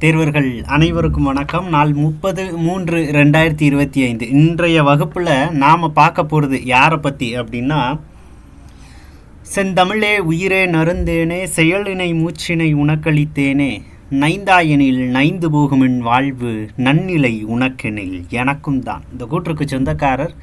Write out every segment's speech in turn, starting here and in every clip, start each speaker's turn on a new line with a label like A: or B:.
A: தேர்வர்கள் அனைவருக்கும் வணக்கம். நாள் 30/3/2025. இன்றைய வகுப்பில் நாம் பார்க்க போகிறது யாரை பற்றி அப்படின்னா, செந்தமிழே உயிரே நறுந்தேனே செயலினை மூச்சினை உனக்களித்தேனே நைந்தாயனில் நைந்து போகுமின் வாழ்வு நன்னிலை உனக்கெனில் எனக்கும் தான். இந்த கூற்றுக்கு சொந்தக்காரர்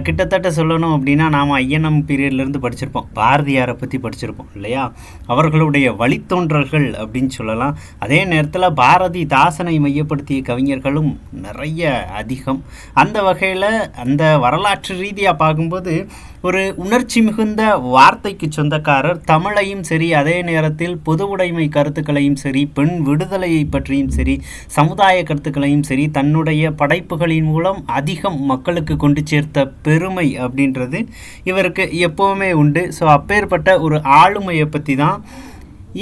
A: கிட்டத்தட்ட சொல்லணும் அப்படின்னா நாம் ஐஎன்எம் பீரியட்லேருந்து படிச்சிருப்போம், பாரதியாரை பற்றி படிச்சிருப்போம் இல்லையா. அவர்களுடைய வழித்தோன்றல்கள் அப்படின்னு சொல்லலாம். அதே நேரத்தில் பாரதிதாசனை மையப்படுத்திய கவிஞர்களும் நிறைய அதிகம். அந்த வகையில் அந்த வரலாற்று ரீதியாக பார்க்கும்போது ஒரு உணர்ச்சி மிகுந்த வார்த்தைக்கு சொந்தக்காரர். தமிழையும் சரி, அதே நேரத்தில் பொது உடைமை கருத்துக்களையும் சரி, பெண் விடுதலையை பற்றியும் சரி, சமுதாய கருத்துக்களையும் சரி, தன்னுடைய படைப்புகளின் மூலம் அதிகம் மக்களுக்கு கொண்டு சேர்த்த பெருமை அப்படின்றது இவருக்கு எப்போவுமே உண்டு. ஸோ அப்பேற்பட்ட ஒரு ஆளுமையை பற்றி தான்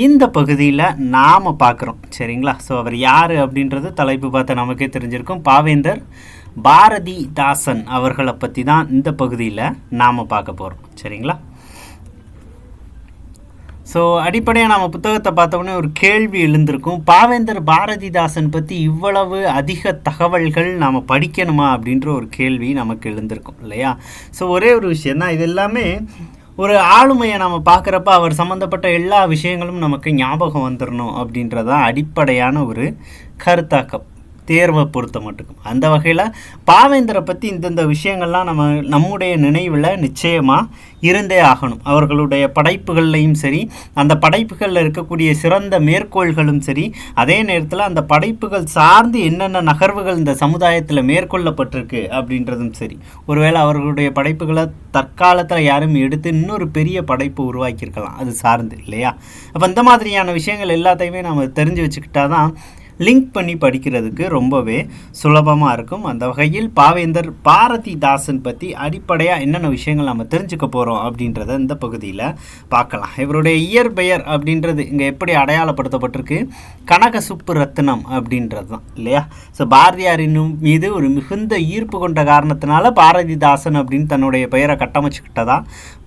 A: இந்த பகுதியில் நாம் பார்க்குறோம், சரிங்களா. ஸோ அவர் யார் அப்படின்றது தலைப்பு பார்த்து நமக்கே தெரிஞ்சிருக்கும். பாவேந்தர் பாரதிதாசன் அவர்களை பற்றி தான் இந்த பகுதியில் நாம் பார்க்க போகிறோம், சரிங்களா. ஸோ அடிப்படையாக நம்ம புத்தகத்தை பார்த்தோன்னே ஒரு கேள்வி எழுந்திருக்கும், பாவேந்தர் பாரதிதாசன் பற்றி இவ்வளவு அதிக தகவல்கள் நாம் படிக்கணுமா அப்படின்ற ஒரு கேள்வி நமக்கு எழுந்திருக்கும் இல்லையா. ஸோ ஒரே ஒரு விஷயந்தான், இது எல்லாமே ஒரு ஆளுமையை நம்ம பார்க்குறப்ப அவர் சம்மந்தப்பட்ட எல்லா விஷயங்களும் நமக்கு ஞாபகம் வந்துடணும் அப்படின்றதான் அடிப்படையான ஒரு கருத்தாக்கம் தேர்வை பொறுத்த மட்டுக்கும். அந்த வகையில் பாவேந்தரை பற்றி இந்தந்த விஷயங்கள்லாம் நம்முடைய நினைவில் நிச்சயமாக இருந்தே ஆகணும். அவர்களுடைய படைப்புகள்லையும் சரி, அந்த படைப்புகளில் இருக்கக்கூடிய சிறந்த மேற்கோள்களும் சரி, அதே நேரத்தில் அந்த படைப்புகள் சார்ந்து என்னென்ன நகர்வுகள் இந்த சமுதாயத்தில் மேற்கொள்ளப்பட்டிருக்கு அப்படின்றதும் சரி. ஒருவேளை அவர்களுடைய படைப்புகளை தற்காலத்தில் யாரும் எடுத்து இன்னொரு பெரிய படைப்பு உருவாக்கியிருக்கலாம் அது சார்ந்து இல்லையா. அப்போ இந்த மாதிரியான விஷயங்கள் எல்லாத்தையுமே நம்ம தெரிஞ்சு வச்சுக்கிட்டா தான் லிங்க் பண்ணி படிக்கிறதுக்கு ரொம்பவே சுலபமாக இருக்கும். அந்த வகையில் பாவேந்தர் பாரதிதாசன் பற்றி அடிப்படையாக என்னென்ன விஷயங்கள் நம்ம தெரிஞ்சுக்க போகிறோம் அப்படின்றத இந்த பகுதியில் பார்க்கலாம். இவருடைய இயற்பெயர் அப்படின்றது இங்கே எப்படி அடையாளப்படுத்தப்பட்டிருக்கு, கனக சுப்பு ரத்னம் அப்படின்றது தான் இல்லையா. ஸோ பாரதியாரின் மீது ஒரு மிகுந்த ஈர்ப்பு கொண்ட காரணத்தினால பாரதிதாசன் அப்படின்னு தன்னுடைய பெயரை கட்டமைச்சுக்கிட்டதா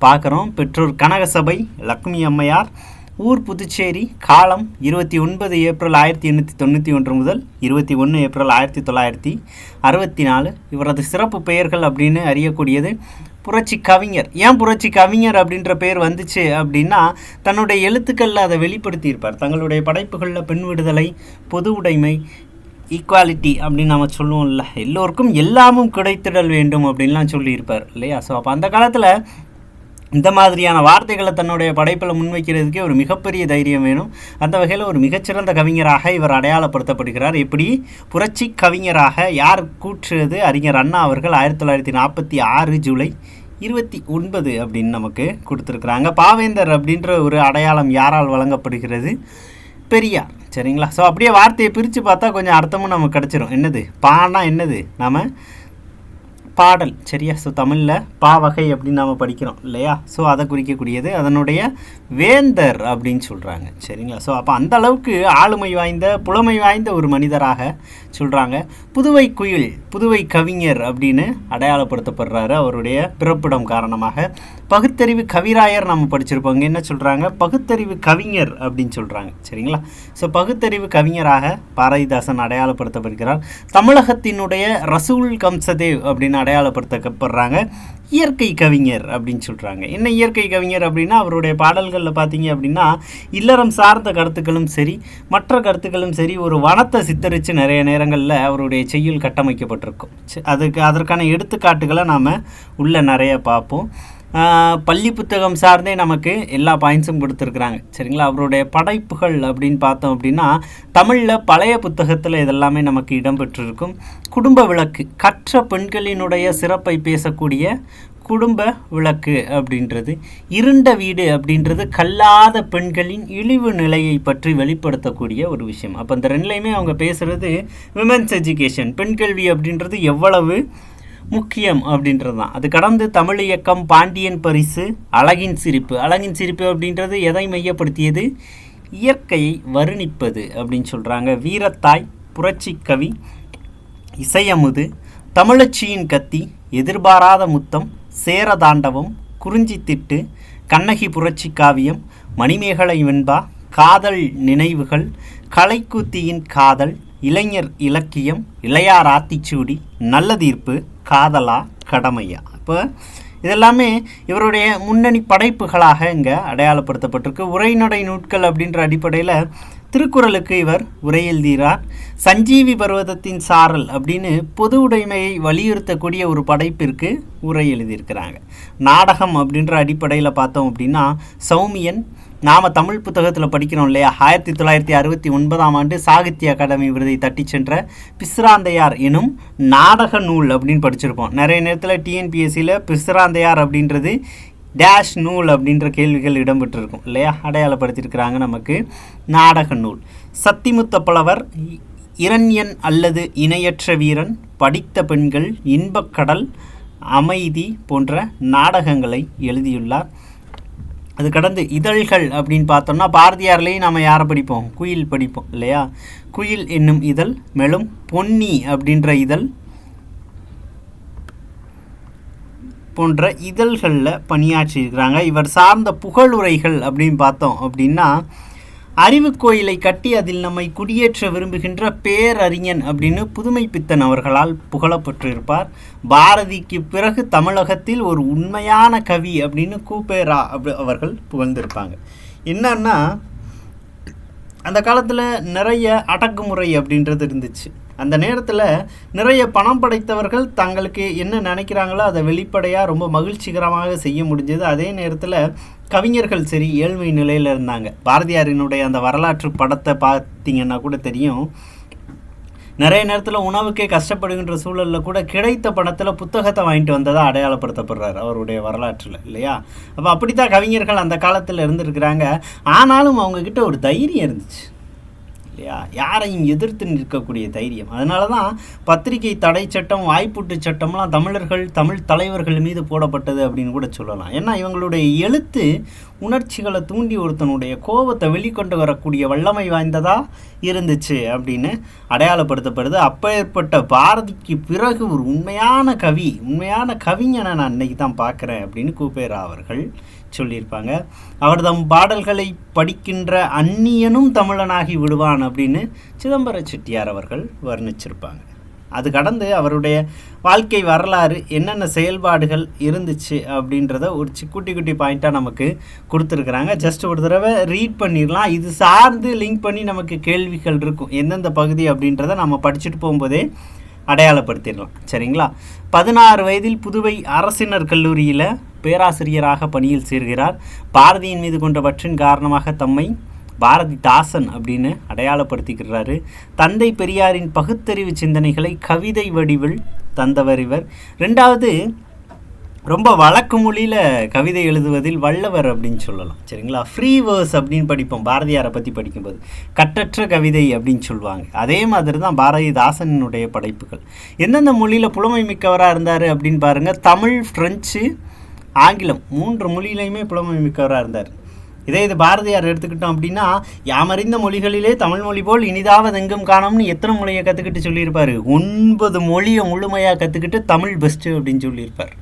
A: பார்க்குறோம். பெற்றோர் கனகசபை லக்ஷ்மி அம்மையார், ஊர் புதுச்சேரி, காலம் 29 ஏப்ரல் 1891 முதல் 21 ஏப்ரல் 1964. இவரது சிறப்பு பெயர்கள் அப்படின்னு அறியக்கூடியது புரட்சி கவிஞர். ஏன் புரட்சி கவிஞர் அப்படின்ற பெயர் வந்துச்சு அப்படின்னா, தன்னுடைய எழுத்துக்களில் அதை வெளிப்படுத்தியிருப்பார். தங்களுடைய படைப்புகளில் பெண் விடுதலை, பொது உடைமை, ஈக்குவாலிட்டி அப்படின்னு நம்ம சொல்லுவோம்ல, எல்லோருக்கும் எல்லாமும் கிடைத்திடல் வேண்டும் அப்படின்லாம் சொல்லியிருப்பார் இல்லையா. ஸோ அப்போ அந்த காலத்தில் இந்த மாதிரியான வார்த்தைகளை தன்னுடைய படைப்பில் முன்வைக்கிறதுக்கே ஒரு மிகப்பெரிய தைரியம் வேணும். அந்த வகையில் ஒரு மிகச்சிறந்த கவிஞராக இவர் அடையாளப்படுத்தப்படுகிறார். எப்படி புரட்சி கவிஞராக யார் கூற்றுறது, அறிஞர் அண்ணா அவர்கள் 1946 ஜூலை 29 அப்படின்னு நமக்கு கொடுத்துருக்குறாங்க. பாவேந்தர் அப்படின்ற ஒரு அடையாளம் யாரால் வழங்கப்படுகிறது, பெரியார், சரிங்களா. ஸோ அப்படியே வார்த்தையை பிரித்து பார்த்தா கொஞ்சம் அர்த்தமும் நமக்கு கிடச்சிரும். என்னது பானா, என்னது நம்ம பாடல், சரியா. ஸோ தமிழில் பா வகை அப்படின்னு நாம் படிக்கிறோம் இல்லையா. ஸோ அதை குறிக்கக்கூடியது அதனுடைய வேந்தர் அப்படின்னு சொல்கிறாங்க, சரிங்களா. ஸோ அப்போ அந்த அளவுக்கு ஆளுமை வாய்ந்த புலமை வாய்ந்த ஒரு மனிதராக சொல்கிறாங்க. புதுவை குயில், புதுவை கவிஞர் அப்படின்னு அடையாளப்படுத்தப்படுறாரு அவருடைய பிறப்பிடம் காரணமாக. பகுத்தறிவு கவிராயர் நம்ம படிச்சிருப்போம். இங்கே என்ன சொல்கிறாங்க, பகுத்தறிவு கவிஞர் அப்படின்னு சொல்கிறாங்க, சரிங்களா. ஸோ பகுத்தறிவு கவிஞராக பாரதிதாசன் அடையாளப்படுத்தப்படுகிறார். தமிழகத்தினுடைய ரசூல் கம்சதேவ் அப்படின்னு அடையாளப்படுத்தப்படுறாங்க. இயற்கை கவிஞர் அப்படின்னு சொல்கிறாங்க. என்ன இயற்கை கவிஞர் அப்படின்னா, அவருடைய பாடல்களில் பார்த்தீங்க அப்படின்னா இல்லறம் சார்ந்த கருத்துக்களும் சரி, மற்ற கருத்துக்களும் சரி, ஒரு வனத்தை சித்தரித்து நிறைய நேரங்களில் அவருடைய செய்யுள் கட்டமைக்கப்பட்டிருக்கும். அதற்கான எடுத்துக்காட்டுகளை நாம் உள்ள நிறைய பார்ப்போம். பள்ளி புத்தகம் சார்ந்தே நமக்கு எல்லா பாயிண்ட்ஸும் கொடுத்துருக்குறாங்க, சரிங்களா. அவருடைய படைப்புகள் அப்படின்னு பார்த்தோம் அப்படின்னா தமிழில் பழைய புத்தகத்தில் இதெல்லாமே நமக்கு இடம்பெற்றிருக்கும். குடும்ப விளக்கு, கற்ற பெண்களினுடைய சிறப்பை பேசக்கூடிய குடும்ப விளக்கு அப்படின்றது. இருண்ட வீடு அப்படின்றது கல்லாத பெண்களின் இழிவு நிலையை பற்றி வெளிப்படுத்தக்கூடிய ஒரு விஷயம். அப்போ இந்த ரெண்டுலையுமே அவங்க பேசுகிறது விமென்ஸ் எஜுகேஷன், பெண் கல்வி அப்படின்றது எவ்வளவு முக்கியம் அப்படின்றது தான். அது கடந்து தமிழ் இயக்கம், பாண்டியன் பரிசு, அழகின் சிரிப்பு. அழகின் சிரிப்பு அப்படின்றது எதை மையப்படுத்தியது, இயற்கையை வருணிப்பது அப்படின்னு சொல்கிறாங்க. வீரத்தாய், புரட்சி கவி, இசையமுது, தமிழச்சியின் கத்தி, எதிர்பாராத முத்தம், சேரதாண்டவம், குறிஞ்சி திட்டு, கண்ணகி புரட்சி காவியம், மணிமேகலை வெண்பா, காதல் நினைவுகள், கலைக்கூத்தியின் காதல், இளைஞர் இலக்கியம், இளையார் ஆத்திச்சூடி, நல்ல தீர்ப்பு, காதலா கடமையா. இப்போ இதெல்லாமே இவருடைய முன்னணி படைப்புகளாக இங்கே அடையாளப்படுத்தப்பட்டிருக்கு. உரைநடை நூட்கள் அப்படின்ற அடிப்படையில் திருக்குறளுக்கு இவர் உரை எழுதுகிறார். சஞ்சீவி பர்வதத்தின் சாரல் அப்படின்னு பொது உடைமையை வலியுறுத்தக்கூடிய ஒரு படைப்பிற்கு உரை எழுதியிருக்கிறாங்க. நாடகம் அப்படின்ற அடிப்படையில் பார்த்தோம் அப்படின்னா சௌமியன், நாம் தமிழ் புத்தகத்தில் படிக்கிறோம் இல்லையா, 1969 சாகித்ய அகாடமி விருதை தட்டி சென்ற பிசிராந்தையார் எனும் நாடக நூல் அப்படின்னு படிச்சிருப்போம். நிறைய நேரத்தில் டிஎன்பிஎஸ்சியில் பிசிராந்தையார் அப்படின்றது டேஷ் நூல் அப்படின்ற கேள்விகள் இடம்பெற்றிருக்கும் இல்லையா, அடையாளப்படுத்தியிருக்கிறாங்க நமக்கு. நாடக நூல். சத்திமுத்த புலவர், இரண்யன் அல்லது இணையற்ற வீரன், படித்த பெண்கள், இன்பக்கடல், அமைதி போன்ற நாடகங்களை எழுதியுள்ளார். அது கடந்து இதழ்கள் அப்படின்னு பார்த்தோம்னா பாரதியார்லேயும் நம்ம யாரை படிப்போம், குயில் படிப்போம் இல்லையா. குயில் என்னும் இதழ், மேலும் பொன்னி அப்படின்ற இதழ் போன்ற இதழ்களில் பணியாற்றியிருக்கிறாங்க. இவர் சார்ந்த புகழுரைகள் அப்படின்னு பார்த்தோம் அப்படின்னா, அறிவு கோயிலை கட்டி அதில் நம்மை குடியேற்ற விரும்புகின்ற பேரறிஞன் அப்படின்னு புதுமை பித்தன் அவர்களால் புகழப்பட்டிருப்பார். பாரதிக்கு பிறகு தமிழகத்தில் ஒரு உண்மையான கவி அப்படின்னு கூபேரா அவர்கள் புகழ்ந்திருப்பாங்க. என்னன்னா, அந்த காலத்தில் நிறைய அடக்குமுறை அப்படின்றது இருந்துச்சு. அந்த நேரத்தில் நிறைய பணம் படைத்தவர்கள் தங்களுக்கு என்ன நினைக்கிறாங்களோ அதை வெளிப்படையாக ரொம்ப மகிழ்ச்சிகரமாக செய்ய முடிஞ்சது. அதே நேரத்தில் கவிஞர்கள் சரி ஏழ்மை நிலையில் இருந்தாங்க. பாரதியாரினுடைய அந்த வரலாற்று படத்தை பார்த்தீங்கன்னா கூட தெரியும், நிறைய நேரத்தில் உணவுக்கே கஷ்டப்படுகின்ற சூழலில் கூட கிடைத்த பணத்தில் புத்தகத்தை வாங்கிட்டு வந்ததாக அடையாளப்படுத்தப்படுறாரு அவருடைய வரலாற்றில் இல்லையா. அப்போ அப்படித்தான் கவிஞர்கள் அந்த காலத்தில் இருந்திருக்கிறாங்க. ஆனாலும் அவங்கக்கிட்ட ஒரு தைரியம் இருந்துச்சு இல்லையா, யாரையும் எதிர்த்து நிற்கக்கூடிய தைரியம். அதனால தான் பத்திரிகை தடை சட்டம், வாய்ப்பூட்டு சட்டம்லாம் தமிழ் தலைவர்கள் மீது போடப்பட்டது அப்படின்னு கூட சொல்லலாம். ஏன்னா இவங்களுடைய எழுத்து உணர்ச்சிகளை தூண்டி ஒருத்தனுடைய கோபத்தை வெளிக்கொண்டு வரக்கூடிய வல்லமை வாய்ந்ததாக இருந்துச்சு அப்படின்னு அடையாளப்படுத்தப்படுது. அப்பேற்பட்ட பாரதிக்கு பிறகு ஒரு உண்மையான கவிஞனை நான் இன்னைக்கு தான் பார்க்குறேன் அப்படின்னு கூபேரா அவர்கள் சொல்லியிருப்பாங்க. அவர் தம் பாடல்களை படிக்கின்ற அந்நியனும் தமிழனாகி விடுவான் அப்படின்னு சிதம்பர செட்டியார் அவர்கள் வர்ணிச்சிருப்பாங்க. அது கடந்து அவருடைய வாழ்க்கை வரலாறு என்னென்ன செயல்பாடுகள் இருந்துச்சு அப்படின்றத ஒரு குட்டி பாயிண்ட்டாக நமக்கு கொடுத்துருக்குறாங்க. ஜஸ்ட் ஒரு தடவை ரீட் பண்ணிடலாம். இது சார்ந்து லிங்க் பண்ணி நமக்கு கேள்விகள் இருக்கும், எந்தெந்த பகுதி அப்படின்றத நம்ம படிச்சுட்டு போகும்போதே அடையாளப்படுத்திடலாம். சரிங்களா. 16 வயதில் புதுவை அரசினர் கல்லூரியில் பேராசிரியராக பணியில் சேர்கிறார். பாரதியின் மீது கொண்ட பற்றின் காரணமாக தம்மை பாரதிதாசன் அப்படின்னு அடையாளப்படுத்திக்கிறாரு. தந்தை பெரியாரின் பகுத்தறிவு சிந்தனைகளை கவிதை வடிவில் தந்தவர் இவர். ரெண்டாவது, ரொம்ப வழக்கு மொழியில் கவிதை எழுதுவதில் வல்லவர் அப்படின்னு சொல்லலாம். சரிங்களா. ஃப்ரீ வேர்ஸ் அப்படின்னு படிப்போம் பாரதியாரை பற்றி படிக்கும்போது, கட்டற்ற கவிதை அப்படின்னு சொல்லுவாங்க. அதே மாதிரி தான் பாரதிதாசனுடைய படைப்புகள். எந்தெந்த மொழியில் புலமை மிக்கவராக இருந்தார் அப்படின்னு பாருங்கள். தமிழ், ஃப்ரெஞ்சு, ஆங்கிலம் 3 மொழியிலையுமே புலமை மிக்கவராக இருந்தார். இது பாரதியார் எடுத்துக்கிட்டோம் அப்படின்னா, யாமறிந்த மொழிகளிலே தமிழ் மொழி போல் இனிதாவது எங்கும் காணோம்னு எத்தனை மொழியை கற்றுக்கிட்டு சொல்லியிருப்பார். 9 மொழியை முழுமையாக கற்றுக்கிட்டு தமிழ் பெஸ்ட்டு அப்படின்னு சொல்லியிருப்பார்.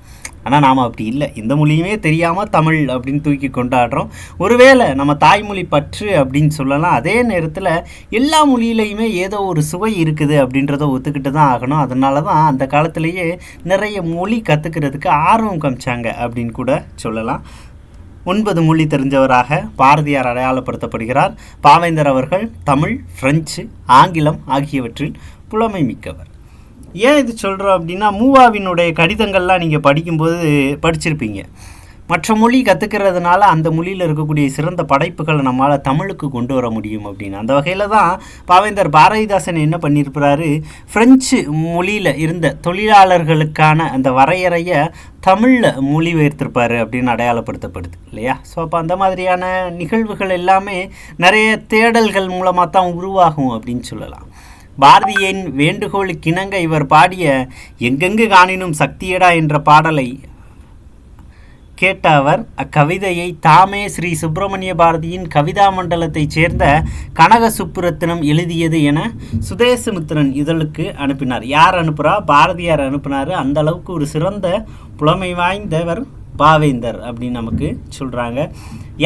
A: ஆனால் நாம் அப்படி இல்லை, இந்த மொழியுமே தெரியாமல் தமிழ் அப்படின்னு தூக்கி கொண்டாடுறோம். ஒருவேளை நம்ம தாய்மொழி பற்று அப்படின்னு சொல்லலாம். அதே நேரத்தில் எல்லா மொழியிலையுமே ஏதோ ஒரு சுவை இருக்குது அப்படின்றத ஒத்துக்கிட்டு தான் ஆகணும். அதனால தான் அந்த காலத்திலேயே நிறைய மொழி கற்றுக்கிறதுக்கு ஆர்வம் காமிச்சாங்க அப்படின்னு கூட சொல்லலாம். 9 மொழி தெரிஞ்சவராக பாரதியார் அடையாளப்படுத்தப்படுகிறார். பாவேந்தர் அவர்கள் தமிழ், பிரெஞ்சு, ஆங்கிலம் ஆகியவற்றில் புலமை மிக்கவர். ஏன் இது சொல்கிறோம் அப்படின்னா, மூவாவினுடைய கடிதங்கள்லாம் நீங்கள் படிச்சிருப்பீங்க. மற்ற மொழி கற்றுக்கிறதுனால அந்த மொழியில் இருக்கக்கூடிய சிறந்த படைப்புகளை நம்மளால் தமிழுக்கு கொண்டு வர முடியும் அப்படின்னு. அந்த வகையில் தான் பாவேந்தர் பாரதிதாசன் என்ன பண்ணியிருக்கிறாரு, ஃப்ரெஞ்சு மொழியில் இருந்த தொழிலாளர்களுக்கான அந்த வரையறையை தமிழில் மொழிபெயர்த்திருப்பார் அப்படின்னு அடையாளப்படுத்தப்படுது இல்லையா. ஸோ அப்போ அந்த மாதிரியான நிகழ்வுகள் எல்லாமே நிறைய தேடல்கள் மூலமாக தான் உருவாகும் அப்படின்னு சொல்லலாம். பாரதியின் வேண்டுகோளுக்கிணங்க இவர் பாடிய எங்கெங்கு காணினும் சக்தியடா என்ற பாடலை கேட்ட அவர் அக்கவிதையை தாமே ஸ்ரீ சுப்பிரமணிய பாரதியின் கவிதா மண்டலத்தைச் சேர்ந்த கனக சுப்புரத்தினம் எழுதியது என சுதேசமித்திரன் இதழுக்கு அனுப்பினார். யார் அனுப்புகிறா? பாரதியார் அனுப்பினார். அந்த அளவுக்கு ஒரு சிறந்த புலமை வாய்ந்தவர் பாவேந்தர் அப்படின்னு நமக்கு சொல்கிறாங்க.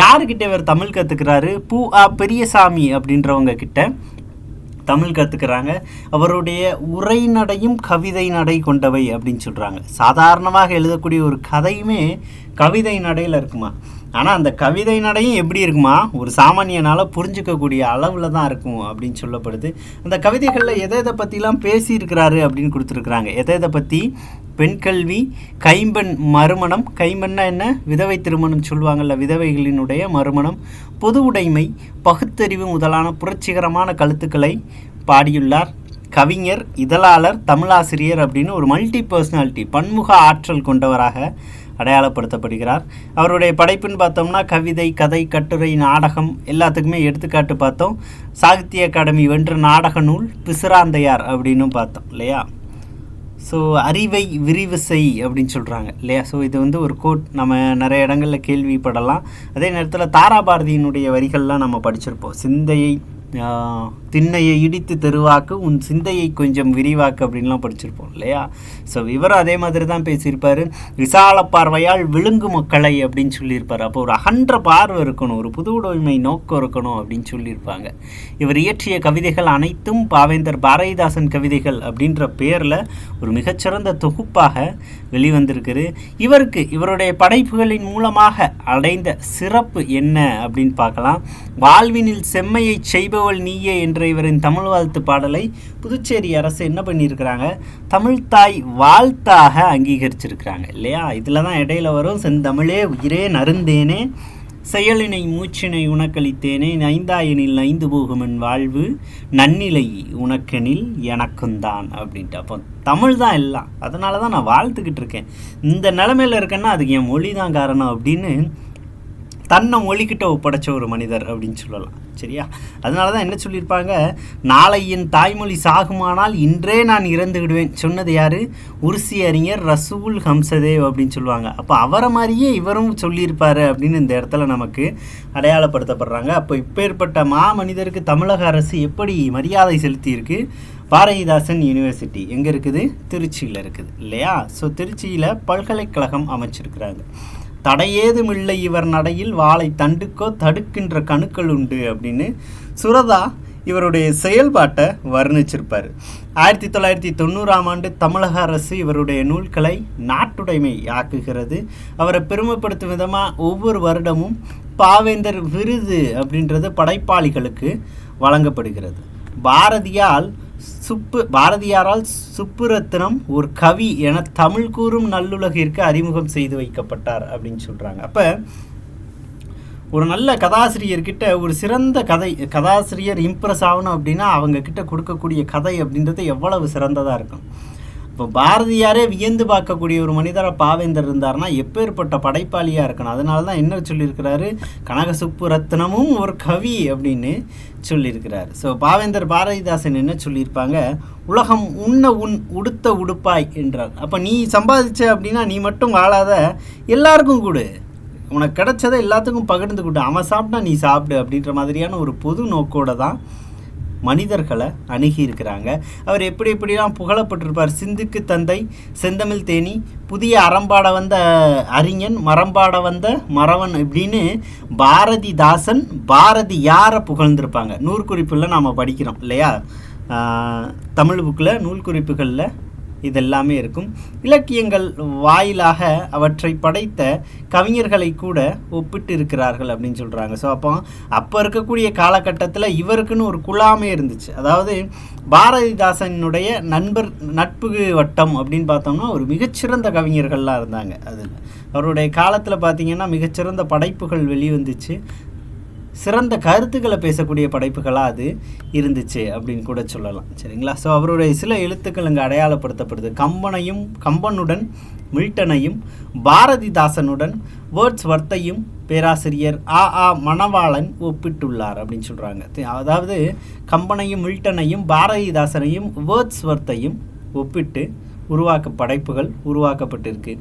A: யாருக்கிட்ட இவர் தமிழ் கற்றுக்கிறாரு? பெரியசாமி அப்படின்றவங்க கிட்ட தமிழ் கற்றுக்கிறாங்க. அவருடைய உரைநடையும் கவிதை நடை கொண்டவை அப்படின்னு சொல்கிறாங்க. சாதாரணமாக எழுதக்கூடிய ஒரு கதையுமே கவிதை நடையில் இருக்குமா, ஆனால் அந்த கவிதை நடையும் எப்படி இருக்குமா, ஒரு சாமானியனால் புரிஞ்சிக்கக்கூடிய அளவில் தான் இருக்கும் அப்படின்னு சொல்லப்படுது. அந்த கவிதைகளில் எதை பற்றிலாம் பேசியிருக்கிறாரு அப்படின்னு கொடுத்துருக்குறாங்க. எதை பற்றி? பெண் கல்வி, கைம்பெண் மறுமணம், கைம்பெண்ணா என்ன, விதவை திருமணம் சொல்லுவாங்கள்ல, விதவைகளினுடைய மறுமணம், பொது உடைமை, பகுத்தறிவு முதலான புரட்சிகரமான கருத்துக்களை பாடியுள்ளார். கவிஞர், இதழாளர், தமிழாசிரியர் அப்படின்னு ஒரு மல்டி பர்சனாலிட்டி, பன்முக ஆற்றல் கொண்டவராக அடையாளப்படுத்தப்படுகிறார். அவருடைய படைப்புன்னு பார்த்தோம்னா கவிதை, கதை, கட்டுரை, நாடகம் எல்லாத்துக்குமே எடுத்துக்காட்டு பார்த்தோம். சாகித்ய அகாடமி வென்ற நாடக நூல் பிசிராந்தையார் அப்படின்னு பார்த்தோம் இல்லையா. ஸோ அறிவை விரிவு செய் அப்படின்னு சொல்கிறாங்க இல்லையா. ஸோ இது ஒரு கோட், நம்ம நிறைய இடங்களில் கேள்விப்படலாம். அதே நேரத்தில் தாராபாரதியினுடைய வரிகள்லாம் நம்ம படிச்சிருப்போம். சிந்தையை திண்ணையை இடித்து தெருவாக்கு, உன் சிந்தையை கொஞ்சம் விரிவாக்கு அப்படின்லாம் படிச்சிருப்போம் இல்லையா. ஸோ இவரும் அதே மாதிரி தான் பேசியிருப்பார். விசால பார்வையால் விழுங்கு மக்களை அப்படின்னு சொல்லியிருப்பார். அப்போ ஒரு அகன்ற பார்வை இருக்கணும், ஒரு புது உடைமை நோக்கம் இருக்கணும் அப்படின்னு சொல்லியிருப்பாங்க. இவர் இயற்றிய கவிதைகள் அனைத்தும் பாவேந்தர் பாரதிதாசன் கவிதைகள் அப்படின்ற பேரில் ஒரு மிகச்சிறந்த தொகுப்பாக வெளிவந்திருக்குது. இவருடைய படைப்புகளின் மூலமாக அடைந்த சிறப்பு என்ன அப்படின்னு பார்க்கலாம். வாழ்வினில் செம்மையை செய்பவள் நீயே என்ற இவரின் தமிழ் வாழ்த்து பாடலை புதுச்சேரி அரசு என்ன பண்ணியிருக்கிறாங்க, தமிழ்தாய் வாழ்த்தாக அங்கீகரிச்சிருக்கிறாங்க இல்லையா. இதில் தான் இடையில வரும், செந்தமிழே உயிரே நருந்தேனே செயலினை மூச்சினை உனக்களித்தேனே நைந்தாயனில் நைந்து போகும் என் வாழ்வு நன்னிலை உனக்கெனில் எனக்குந்தான் அப்படின்ட்டு. அப்போ தமிழ் தான் எல்லாம், அதனால தான் நான் வாழ்த்துக்கிட்டு இருக்கேன். இந்த நிலைமையில் இருக்கேன்னா அதுக்கு என் மொழி தான் காரணம் அப்படின்னு தன்னை மொழிக்கிட்ட ஒப்படைச்ச ஒரு மனிதர் அப்படின்னு சொல்லலாம். சரியா. அதனால தான் என்ன சொல்லியிருப்பாங்க, நாளை என் தாய்மொழி சாகுமானால் இன்றே நான் இறந்து விடுவேன் சொன்னது யார்? உருசி அறிஞர் ரசூல் ஹம்சதேவ் அப்படின்னு சொல்லுவாங்க. அப்போ அவரை மாதிரியே இவரும் சொல்லியிருப்பார் அப்படின்னு இந்த இடத்துல நமக்கு அடையாளப்படுத்தப்படுறாங்க. அப்போ இப்பேற்பட்ட மாமனிதருக்கு தமிழக அரசு எப்படி மரியாதை செலுத்தியிருக்கு? பாரதிதாசன் யூனிவர்சிட்டி எங்கே இருக்குது? திருச்சியில் இருக்குது இல்லையா. ஸோ திருச்சியில் பல்கலைக்கழகம் அமைச்சிருக்கிறாங்க. தடையேதுமில்லை இவர் நடையில் வாழை தண்டுக்கோ தடுக்கின்ற கணுக்கள் உண்டு அப்படின்னு சுரதா இவருடைய செயல்பாட்டை வர்ணிச்சிருப்பார். 1990ஆம் ஆண்டு தமிழக அரசு இவருடைய நூல்களை நாட்டுடைமை ஆக்குகிறது. அவரை பெருமைப்படுத்தும் விதமாக ஒவ்வொரு வருடமும் பாவேந்தர் விருது அப்படின்றது படைப்பாளிகளுக்கு வழங்கப்படுகிறது. பாரதியாரால் சுப்புரத்னம் ஒரு கவி என தமிழ் கூறும் நல்லுலகிற்கு அறிமுகம் செய்து வைக்கப்பட்டார் அப்படின்னு சொல்கிறாங்க. அப்போ ஒரு நல்ல கதாசிரியர்கிட்ட ஒரு சிறந்த கதாசிரியர் இம்ப்ரெஸ் ஆகணும் அப்படின்னா அவங்கக்கிட்ட கொடுக்கக்கூடிய கதை அப்படின்றது எவ்வளவு சிறந்ததாக இருக்கும். இப்போ பாரதியாரே வியந்து பார்க்கக்கூடிய ஒரு மனிதரை பாவேந்தர் இருந்தார்னா எப்பேற்பட்ட படைப்பாளியாக இருக்கணும். அதனால தான் என்ன சொல்லியிருக்கிறாரு, கனக சுப்புரத்னமும் ஒரு கவி அப்படின்னு சொல்லியிருக்கிறார். ஸோ பாவேந்தர் பாரதிதாசன் என்ன சொல்லியிருப்பாங்க, உலகம் உடுத்த உடுப்பாய் என்றார். அப்போ நீ சம்பாதிச்ச அப்படின்னா நீ மட்டும் வாழாத, எல்லாருக்கும் கொடு, உனக்கு கிடைச்சதை எல்லாத்துக்கும் பகிர்ந்து கொடு, அவன் சாப்பிட்டா நீ சாப்பிடு அப்படின்ற மாதிரியான ஒரு பொது நோக்கோடு தான் மனிதர்களை அணுகி இருக்கிறாங்க. அவர் எப்படிலாம் புகழப்பட்டிருப்பார். சிந்துக்கு தந்தை, செந்தமிழ் தேனி, புதிய அறம்பாட வந்த அறிஞன், மரம்பாட வந்த மறவன் இப்படின்னு பாரதிதாசன் பாரதியாரை புகழ்ந்திருப்பாங்க. நூற்குறிப்பில் நாம் படிக்கிறோம் இல்லையா, தமிழ் புக்கில் நூல் குறிப்புகளில் இதெல்லாமே இருக்கும். இலக்கியங்கள் வாயிலாக அவற்றை படைத்த கவிஞர்களை கூட ஒப்பிட்டு இருக்கிறார்கள் அப்படின்னு சொல்கிறாங்க. ஸோ அப்போ இருக்கக்கூடிய காலகட்டத்தில் இவருக்குன்னு ஒரு குழாமே இருந்துச்சு. அதாவது பாரதிதாசனுடைய நட்பு வட்டம் அப்படின்னு பார்த்தோம்னா ஒரு மிகச்சிறந்த கவிஞர்கள்லாம் இருந்தாங்க. அதில் அவருடைய காலத்தில் பார்த்திங்கன்னா மிகச்சிறந்த படைப்புகள் வெளிவந்துச்சு. சிறந்த கருத்துக்களை பேசக்கூடிய படைப்புகளாக அது இருந்துச்சு அப்படின்னு கூட சொல்லலாம். சரிங்களா. ஸோ அவருடைய சில எழுத்துக்கள் இங்கே அடையாளப்படுத்தப்படுது. கம்பனுடன் மில்டனையும் பாரதிதாசனுடன் வேர்ட்ஸ்வர்த்தையும் பேராசிரியர் மணவாளன் ஒப்பிட்டுள்ளார் அப்படின்னு சொல்கிறாங்க. அதாவது கம்பனையும் மில்டனையும் பாரதிதாசனையும் வேர்ட்ஸ்வர்த்தையும் ஒப்பிட்டு படைப்புகள் உருவாக்கப்பட்டிருக்கு.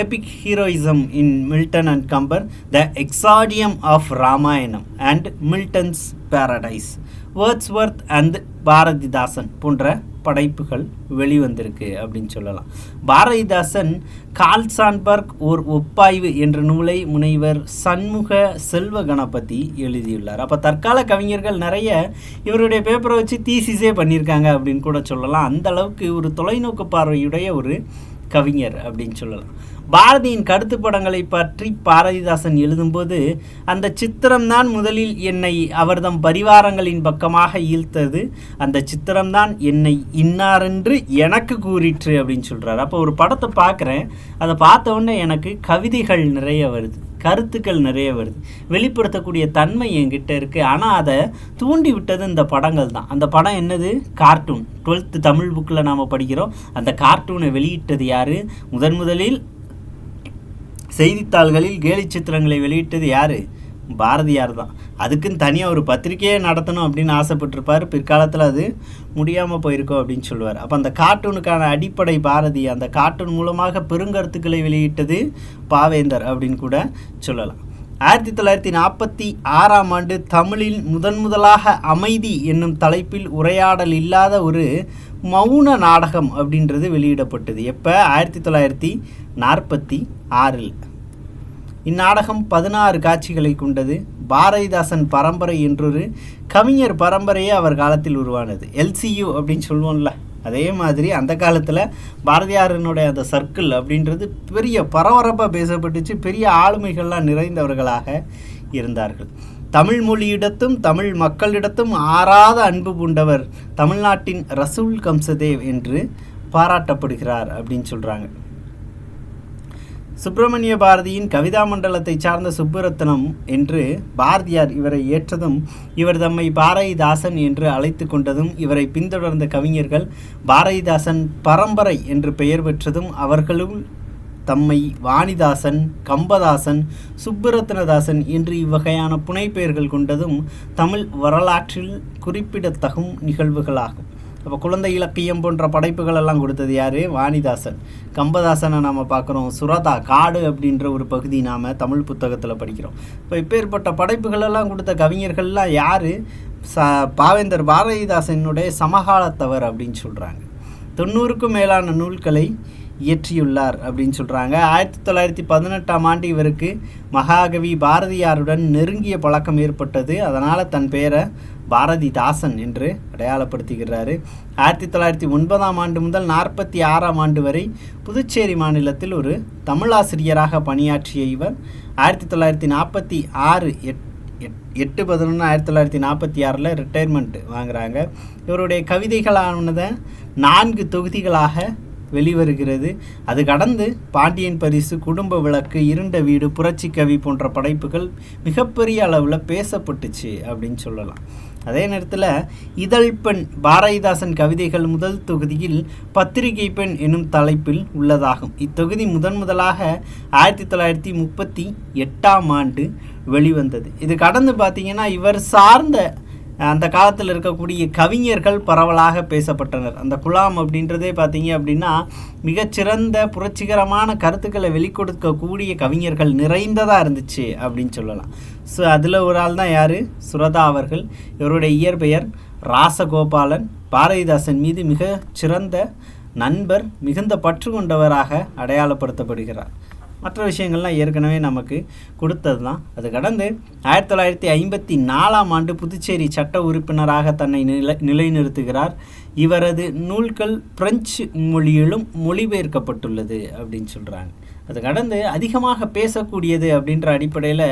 A: Epic heroism in Milton and Kambar, the exordium of Ramayana and Milton's paradise, Wordsworth and Bharathidasan போன்ற படைப்புகள் வெளிவந்திருக்கு அப்படின்னு சொல்லலாம். பாரதிதாசன் கால்சான்பர்க் ஓர் ஒப்பாய்வு என்ற நூலை முனைவர் சண்முக செல்வ கணபதி எழுதியுள்ளார். அப்போ தற்கால கவிஞர்கள் நிறைய இவருடைய பேப்பரை வச்சு தீசிஸே பண்ணியிருக்காங்க அப்படின்னு கூட சொல்லலாம். அந்த அளவுக்கு ஒரு தொலைநோக்கு பார்வையுடைய ஒரு கவிஞர் அப்படின்னு சொல்லலாம். பாரதியின் கருத்து படங்களை பற்றி பாரதிதாசன் எழுதும்போது, அந்த சித்திரம்தான் முதலில் என்னை அவர்தம் பரிவாரங்களின் பக்கமாக ஈர்த்தது, அந்த சித்திரம்தான் என்னை இன்னாரென்று எனக்கு கூறிற்று அப்படின்னு சொல்கிறார். அப்போ ஒரு படத்தை பார்க்குறேன், அதை பார்த்த உடனே எனக்கு கவிதைகள் நிறைய வருது, கருத்துக்கள் நிறைய வருது, வெளிப்படுத்தக்கூடிய தன்மை என்கிட்ட இருக்குது. ஆனால் அதை தூண்டி விட்டது இந்த படங்கள் தான். அந்த படம் என்னது? கார்ட்டூன். 12th தமிழ் புக்கில் நாம் படிக்கிறோம். அந்த கார்ட்டூனை வெளியிட்டது யார்? முதலில் செய்தித்தாள்களில் கேலி சித்திரங்களை வெளியிட்டது யார்? பாரதியார் தான். அதுக்குன்னு தனியாக ஒரு பத்திரிக்கையே நடத்தணும் அப்படின்னு ஆசைப்பட்டிருப்பார். பிற்காலத்தில் அது முடியாமல் போயிருக்கோம் அப்படின்னு சொல்லுவார். அப்போ அந்த கார்ட்டூனுக்கான அடிப்படை பாரதி. அந்த கார்ட்டூன் மூலமாக பெருங்கருத்துக்களை வெளியிட்டது பாவேந்தர் அப்படின்னு கூட சொல்லலாம். 1946 தமிழில் முதலாக அமைதி என்னும் தலைப்பில் உரையாடல் இல்லாத ஒரு மௌன நாடகம் அப்படின்றது வெளியிடப்பட்டது. எப்போ? 1946. இந்நாடகம் 16 காட்சிகளை கொண்டது. பாரதிதாசன் பரம்பரை என்றொரு கவிஞர் பரம்பரையே அவர் காலத்தில் உருவானது. LCU அப்படின்னு சொல்லுவோம்ல, அதே மாதிரி அந்த காலத்தில் பாரதியாரனுடைய அந்த சர்க்கிள் அப்படின்றது பெரிய பரபரப்பாக பேசப்பட்டுச்சு. பெரிய ஆளுமைகள்லாம் நிறைந்தவர்களாக இருந்தார்கள். தமிழ் மொழியிடத்தும் தமிழ் மக்களிடத்தும் ஆறாத அன்பு பூண்டவர் தமிழ்நாட்டின் ரசூல் கம்சதேவ் என்று பாராட்டப்படுகிறார் அப்படின்னு சொல்கிறாங்க. சுப்பிரமணிய பாரதியின் கவிதா மண்டலத்தை சார்ந்த சுப்புரத்னம் என்று பாரதியார் இவரை ஏற்றதும், இவர் தம்மை பாரதிதாசன் என்று அழைத்து கொண்டதும், இவரை பின்தொடர்ந்த கவிஞர்கள் பாரதிதாசன் பரம்பரை என்று பெயர் பெற்றதும், அவர்களுள் தம்மை வாணிதாசன், கம்பதாசன், சுப்புரத்னதாசன் என்று இவ்வகையான புனைப்பெயர்கள் கொண்டதும் தமிழ் வரலாற்றில் குறிப்பிடத்தகும் நிகழ்வுகளாகும். அப்போ குழந்தை இலக்கியம் போன்ற படைப்புகள் எல்லாம் கொடுத்தது யார்? வாணிதாசன். கம்பதாசனை நாம் பார்க்குறோம். சுரதா காடு அப்படின்ற ஒரு பகுதி நாம் தமிழ் புத்தகத்தில் படிக்கிறோம். இப்போ இப்பேற்பட்ட படைப்புகளெல்லாம் கொடுத்த கவிஞர்கள்லாம் யார்? பாவேந்தர் பாரதிதாசனுடைய சமகாலத்தவர் அப்படின்னு சொல்கிறாங்க. 90க்கும் மேலான நூல்களை இயற்றியுள்ளார் அப்படின்னு சொல்கிறாங்க. 1918 இவருக்கு மகாகவி பாரதியாருடன் நெருங்கிய பழக்கம் ஏற்பட்டது. அதனால் தன் பெயரை பாரதிதாசன் என்று அடையாளப்படுத்துகிறாரு. 1909 முதல் 46 வரை புதுச்சேரி மாநிலத்தில் ஒரு தமிழாசிரியராக பணியாற்றிய இவர் 1946 8/11/1946 ரிட்டையர்மெண்ட் வாங்குகிறாங்க. இவருடைய கவிதைகளானதை 4 தொகுதிகளாக வெளிவருகிறது. அது கடந்து பாண்டியன் பரிசு, குடும்ப விளக்கு, இருண்ட வீடு, புரட்சி கவி போன்ற படைப்புகள் மிகப்பெரிய அளவில் பேசப்பட்டுச்சு அப்படின்னு சொல்லலாம். அதே நேரத்தில் இதழ் பெண் பாரதிதாசன் கவிதைகள் முதல் தொகுதியில் பத்திரிகை பெண் என்னும் தலைப்பில் உள்ளதாகும். இத்தொகுதி முதலாக 1938 வெளிவந்தது. இது கடந்து பார்த்திங்கன்னா இவர் சார்ந்த அந்த காலத்தில் இருக்கக்கூடிய கவிஞர்கள் பரவலாக பேசப்பட்டனர். அந்த குலாம் அப்படின்றதே பார்த்தீங்க அப்படின்னா மிகச்சிறந்த புரட்சிகரமான கருத்துக்களை வெளிக்கொடுக்கக்கூடிய கவிஞர்கள் நிறைந்ததாக இருந்துச்சு அப்படின்னு சொல்லலாம். ஸோ அதில் ஒரு ஆள் தான் யார்? சுரதா அவர்கள். இவருடைய இயற்பெயர் ராசகோபாலன். பாரதிதாசன் மீது மிக சிறந்த நண்பர், மிகுந்த பற்று கொண்டவராக அடையாளப்படுத்தப்படுகிறார். மற்ற விஷயங்கள்லாம் ஏற்கனவே நமக்கு கொடுத்தது தான். அது கடந்து 1954 புதுச்சேரி சட்ட உறுப்பினராக தன்னை நிலைநிறுத்துகிறார். இவரது நூல்கள் பிரெஞ்சு மொழியிலும் மொழிபெயர்க்கப்பட்டுள்ளது அப்படின்னு சொல்கிறாங்க. அது கடந்து அதிகமாக பேசக்கூடியது அப்படின்ற அடிப்படையில்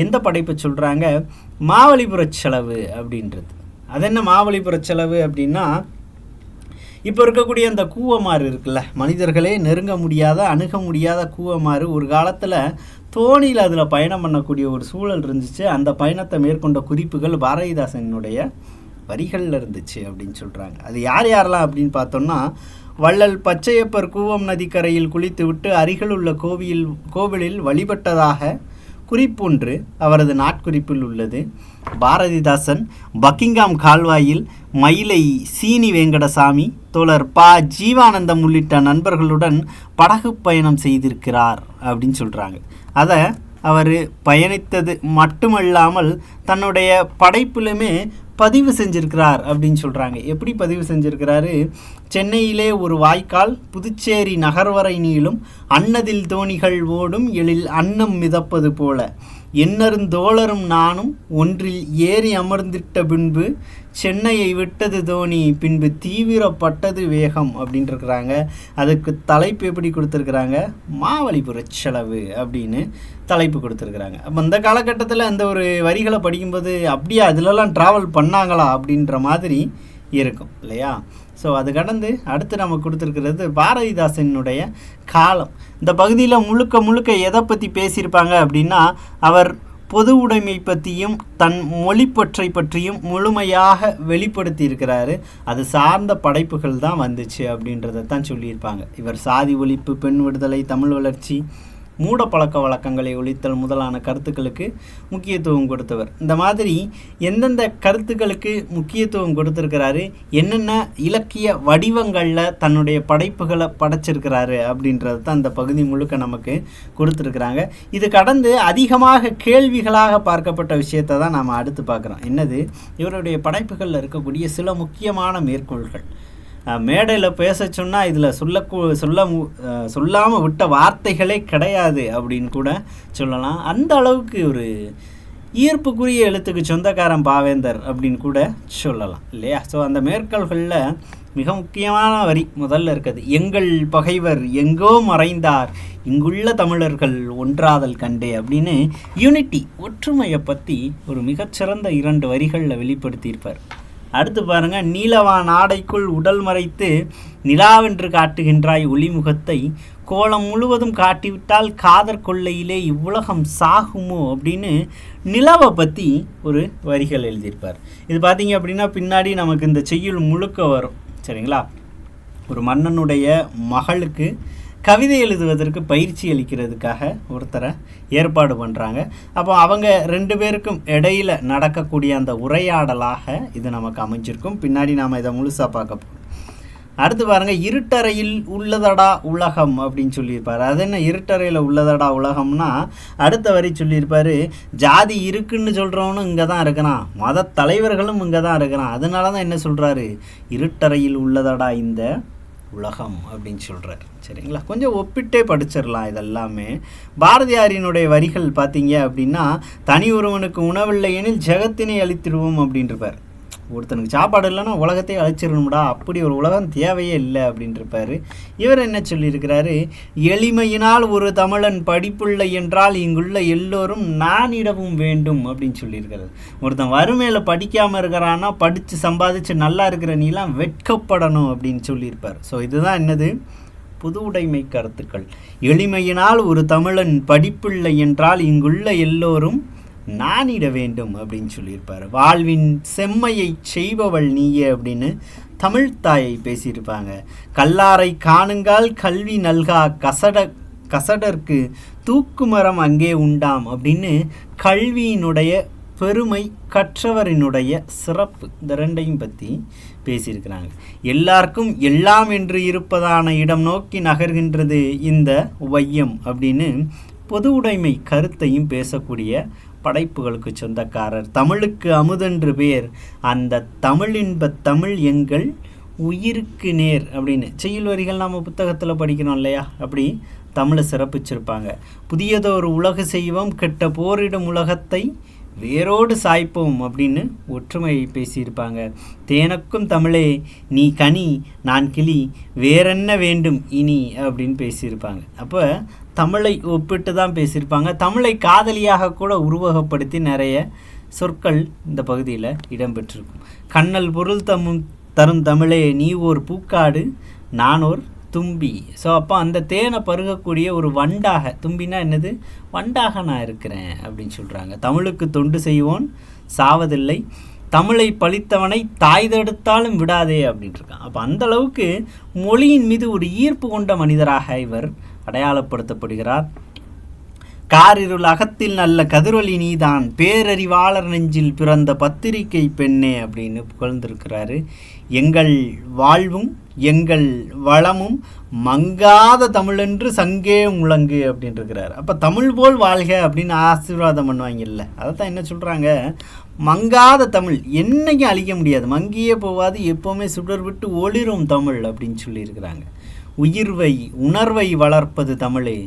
A: எந்த படைப்பை சொல்கிறாங்க? மாவலிபுரச் செலவு அப்படின்றது. அது என்ன மாவலிபுரச் செலவு அப்படின்னா, இப்போ இருக்கக்கூடிய அந்த கூவமாறு இருக்குல்ல, மனிதர்களே நெருங்க முடியாத, அணுக முடியாத கூவமாறு ஒரு காலத்தில் தோணியில் அதில் பயணம் பண்ணக்கூடிய ஒரு சூழல் இருந்துச்சு. அந்த பயணத்தை மேற்கொண்ட குறிப்புகள் பாரதிதாசனுடைய வரிகளில் இருந்துச்சு அப்படின்னு சொல்கிறாங்க. அது யாரெல்லாம் அப்படின்னு பார்த்தோம்னா, வள்ளல் பச்சையப்பர் கூவம் நதிக்கரையில் குளித்து விட்டு அருகில் உள்ள கோவிலில் வழிபட்டதாக குறிப்பொன்று அவரது நாட்குறிப்பில் உள்ளது. பாரதிதாசன் பக்கிங்காம் கால்வாயில் மயிலை சீனி வெங்கடசாமி, தோழர் ஜீவானந்தம் உள்ளிட்ட நண்பர்களுடன் படகு பயணம் செய்திருக்கிறார் அப்படின்னு சொல்கிறாங்க. அதை அவர் பயணித்தது மட்டுமல்லாமல் தன்னுடைய படைப்பிலுமே பதிவு செஞ்சிருக்கிறார் அப்படின்னு சொல்கிறாங்க. எப்படி பதிவு செஞ்சிருக்கிறாரு? சென்னையிலே ஒரு வாய்க்கால் புதுச்சேரி நகர்வரை நீளும் அன்னதில் தோணிகள் ஓடும் எழில் அன்னம் மிதப்பது போல எண்ணருந்தோழரும் நானும் ஒன்றில் ஏறி அமர்ந்திட்ட பின்பு சென்னையை விட்டது தோணி பின்பு தீவிரப்பட்டது வேகம் அப்படின்ட்டு இருக்கிறாங்க. அதுக்கு தலைப்பு எப்படி கொடுத்துருக்குறாங்க? மாவலிபுரச் செலவு அப்படின்னு தலைப்பு கொடுத்துருக்குறாங்க. அப்போ இந்த காலகட்டத்தில் அந்த ஒரு வரிகளை படிக்கும்போது அப்படியே அதிலெல்லாம் ட்ராவல் பண்ணாங்களா அப்படின்ற மாதிரி இருக்கும் இல்லையா? ஸோ அது கடந்து அடுத்து நம்ம கொடுத்துருக்கிறது பாரதிதாசனுடைய காலம். இந்த பகுதியில் முழுக்க முழுக்க எதை பற்றி பேசியிருப்பாங்க அப்படின்னா, அவர் பொது உடைமை பற்றியும் தன் மொழிப்பற்றை பற்றியும் முழுமையாக வெளிப்படுத்தி இருக்கிறாரு. அது சார்ந்த படைப்புகள் தான் வந்துச்சு அப்படின்றத தான் சொல்லியிருப்பாங்க. இவர் சாதி ஒழிப்பு, பெண் விடுதலை, தமிழ் வளர்ச்சி, மூட பழக்க வழக்கங்களை ஒழித்தல் முதலான கருத்துக்களுக்கு முக்கியத்துவம் கொடுத்தவர். இந்த மாதிரி எந்தெந்த கருத்துக்களுக்கு முக்கியத்துவம் கொடுத்துருக்கிறாரு, என்னென்ன இலக்கிய வடிவங்களில் தன்னுடைய படைப்புகளை படைச்சிருக்கிறாரு அப்படின்றது தான் இந்த பகுதி முழுக்க நமக்கு கொடுத்துருக்குறாங்க. இது கடந்து அதிகமாக கேள்விகளாக பார்க்கப்பட்ட விஷயத்தை தான் நாம் அடுத்து பார்க்குறோம். என்னது? இவருடைய படைப்புகளில் இருக்கக்கூடிய சில முக்கியமான மேற்கோள்கள். மேடையில் பேச சொன்னால் இதில் சொல்லாமல் விட்ட வார்த்தைகளே கிடையாது அப்படின்னு கூட சொல்லலாம். அந்த அளவுக்கு ஒரு ஈர்ப்புக்குரிய எழுத்துக்கு சொந்தக்காரன் பாவேந்தர் அப்படின்னு கூட சொல்லலாம் இல்லையா? ஸோ அந்த மேற்கோள்களில் மிக முக்கியமான வரி முதல்ல இருக்குது. எங்கள் பகைவர் எங்கோ மறைந்தார், இங்குள்ள தமிழர்கள் ஒன்றாதல் கண்டே அப்படின்னு யூனிட்டி, ஒற்றுமையை பற்றி ஒரு மிகச்சிறந்த 2 வரிகளில் வெளிப்படுத்தியிருப்பார். அடுத்து பாருங்கள், நீலவான் ஆடைக்குள் உடல் மறைத்து நிலாவென்று காட்டுகின்றாய் ஒளிமுகத்தை, கோலம் முழுவதும் காட்டிவிட்டால் காதற் கொள்ளையிலே இவ்வுலகம் சாகுமோ அப்படின்னு நிலவை பற்றி ஒரு வரிகள் எழுதியிருப்பார். இது பார்த்தீங்க அப்படின்னா பின்னாடி நமக்கு இந்த செய்யுள் முழுக்க வரும். சரிங்களா? ஒரு மன்னனுடைய மகளுக்கு கவிதை எழுதுவதற்கு பயிற்சி அளிக்கிறதுக்காக ஒருத்தரை ஏற்பாடு பண்ணுறாங்க. அப்போ அவங்க 2 பேருக்கும் இடையில் நடக்கக்கூடிய அந்த உரையாடலாக இது நமக்கு அமைஞ்சிருக்கும். பின்னாடி நாம் இதை முழுசாக பார்க்க போகிறோம். அடுத்து பாருங்கள், இருட்டறையில் உள்ளதடா உலகம் அப்படின்னு சொல்லியிருப்பார். அது என்ன இருட்டறையில் உள்ளதடா உலகம்னா, அடுத்த வரி சொல்லியிருப்பார், ஜாதி இருக்குன்னு சொல்கிறவனும் இங்கே தான் இருக்கிறான், மத தலைவர்களும் இங்கே தான் இருக்கிறான், அதனால தான் என்ன சொல்கிறாரு, இருட்டறையில் உள்ளதடா இந்த உலகம் அப்படின்னு சொல்கிறார். சரிங்களா? கொஞ்சம் ஒப்பிட்டே படிச்சிடலாம் இதெல்லாமே. பாரதியாரினுடைய வரிகள் பார்த்தீங்க அப்படின்னா, தனி ஒருவனுக்கு உணவில்லை எனில் ஜெகத்தினை அழித்திடுவோம் அப்படின்ட்டுருப்பார். ஒருத்தனுக்கு சாப்பாடு இல்லைன்னா உலகத்தை அழிச்சிடணும்டா, அப்படி ஒரு உலகம் தேவையே இல்லை அப்படின்ட்டுருப்பார். இவர் என்ன சொல்லியிருக்கிறாரு, எளிமையினால் ஒரு தமிழன் படிப்புள்ள என்றால் இங்குள்ள எல்லோரும் நானிடவும் வேண்டும் அப்படின்னு சொல்லியிருக்கிறாரு. ஒருத்தன் வறுமையில் படிக்காமல் இருக்கிறான்னா படித்து சம்பாதிச்சு நல்லா இருக்கிற நீலாம் வெட்கப்படணும் அப்படின்னு சொல்லியிருப்பார். ஸோ இதுதான் என்னது, பொது உடைமை கருத்துக்கள். எளிமையினால் ஒரு தமிழன் படிப்பில்லை என்றால் இங்குள்ள எல்லோரும் நானிட வேண்டும் அப்படின்னு சொல்லியிருப்பார். வாழ்வின் செம்மையை செய்பவள் நீயே அப்படின்னு தமிழ்த்தாயை பேசியிருப்பாங்க. கல்லாரை காணுங்கால் கல்வி நல்கா கசடற்கு தூக்குமரம் அங்கே உண்டாம் அப்படின்னு கல்வியினுடைய பெருமை, கற்றவரினுடைய சிறப்பு, இந்த 2ஐயும் பற்றி பேசியிருக்கிறாங்க. எல்லாருக்கும் எல்லாம் என்று இருப்பதான இடம் நோக்கி நகர்கின்றது இந்த வையம் அப்படின்னு பொது உடைமை கருத்தையும் பேசக்கூடிய படைப்புகளுக்கு சொந்தக்காரர். தமிழுக்கு அமுதென்று பேர், அந்த தமிழின்ப தமிழ் எங்கள் உயிருக்கு நேர் அப்படின்னு செய்யுள் வரிகள் நம்ம புத்தகத்தில் படிக்கணும் இல்லையா? அப்படி தமிழை சிறப்பிச்சிருப்பாங்க. புதியதொரு உலகு செய்வோம், கெட்ட போரிடும் உலகத்தை வேரோடு சாய்ப்போம் அப்படின்னு ஒற்றுமையை பேசியிருப்பாங்க. தேனக்கும் தமிழே நீ கனி நான் கிளி வேறென்ன வேண்டும் இனி அப்படின்னு பேசியிருப்பாங்க. அப்போ தமிழை ஒப்பிட்டு தான் பேசியிருப்பாங்க. தமிழை காதலியாக கூட உருவகப்படுத்தி நிறைய சொற்கள் இந்த பகுதியில் இடம்பெற்றிருக்கும். கண்ணல் பொருள் தரும் தமிழே நீ ஓர் பூக்காடு நான் ஓர் தும்பி. ஸோ அப்போ அந்த தேனை பருகக்கூடிய ஒரு வண்டாக, தும்பினா என்னது, வண்டாக நான் இருக்கிறேன் அப்படின்னு சொல்கிறாங்க. தமிழுக்கு தொண்டு செய்வோன் சாவதில்லை, தமிழை பழித்தவனை தாய் தடுத்தாலும் விடாதே அப்படின்ட்டுருக்கான். அப்போ அந்தளவுக்கு மொழியின் மீது ஒரு ஈர்ப்பு கொண்ட மனிதராக இவர் அடையாளப்படுத்தப்படுகிறார். காரிருள் அகத்தில் நல்ல கதிரொலி நீதான், பேரறிவாளர் நெஞ்சில் பிறந்த பத்திரிகை பெண்ணே அப்படின்னு புகழ்ந்திருக்கிறாரு. எங்கள் வாழ்வும் எங்கள் வளமும் மங்காத தமிழென்று சங்கே முழங்கு அப்படின்னு இருக்கிறார். அப்போ தமிழ் போல் வாழ்க அப்படின்னு ஆசீர்வாதம் பண்ணுவாங்கல்ல, அதை தான் என்ன சொல்கிறாங்க, மங்காத தமிழ் என்னைக்கும் அழிக்க முடியாது, மங்கியே போவாது, எப்போவுமே சுடர் விட்டு ஒளிரும் தமிழ் அப்படின்னு சொல்லியிருக்கிறாங்க. உணர்வை வளர்ப்பது தமிழே,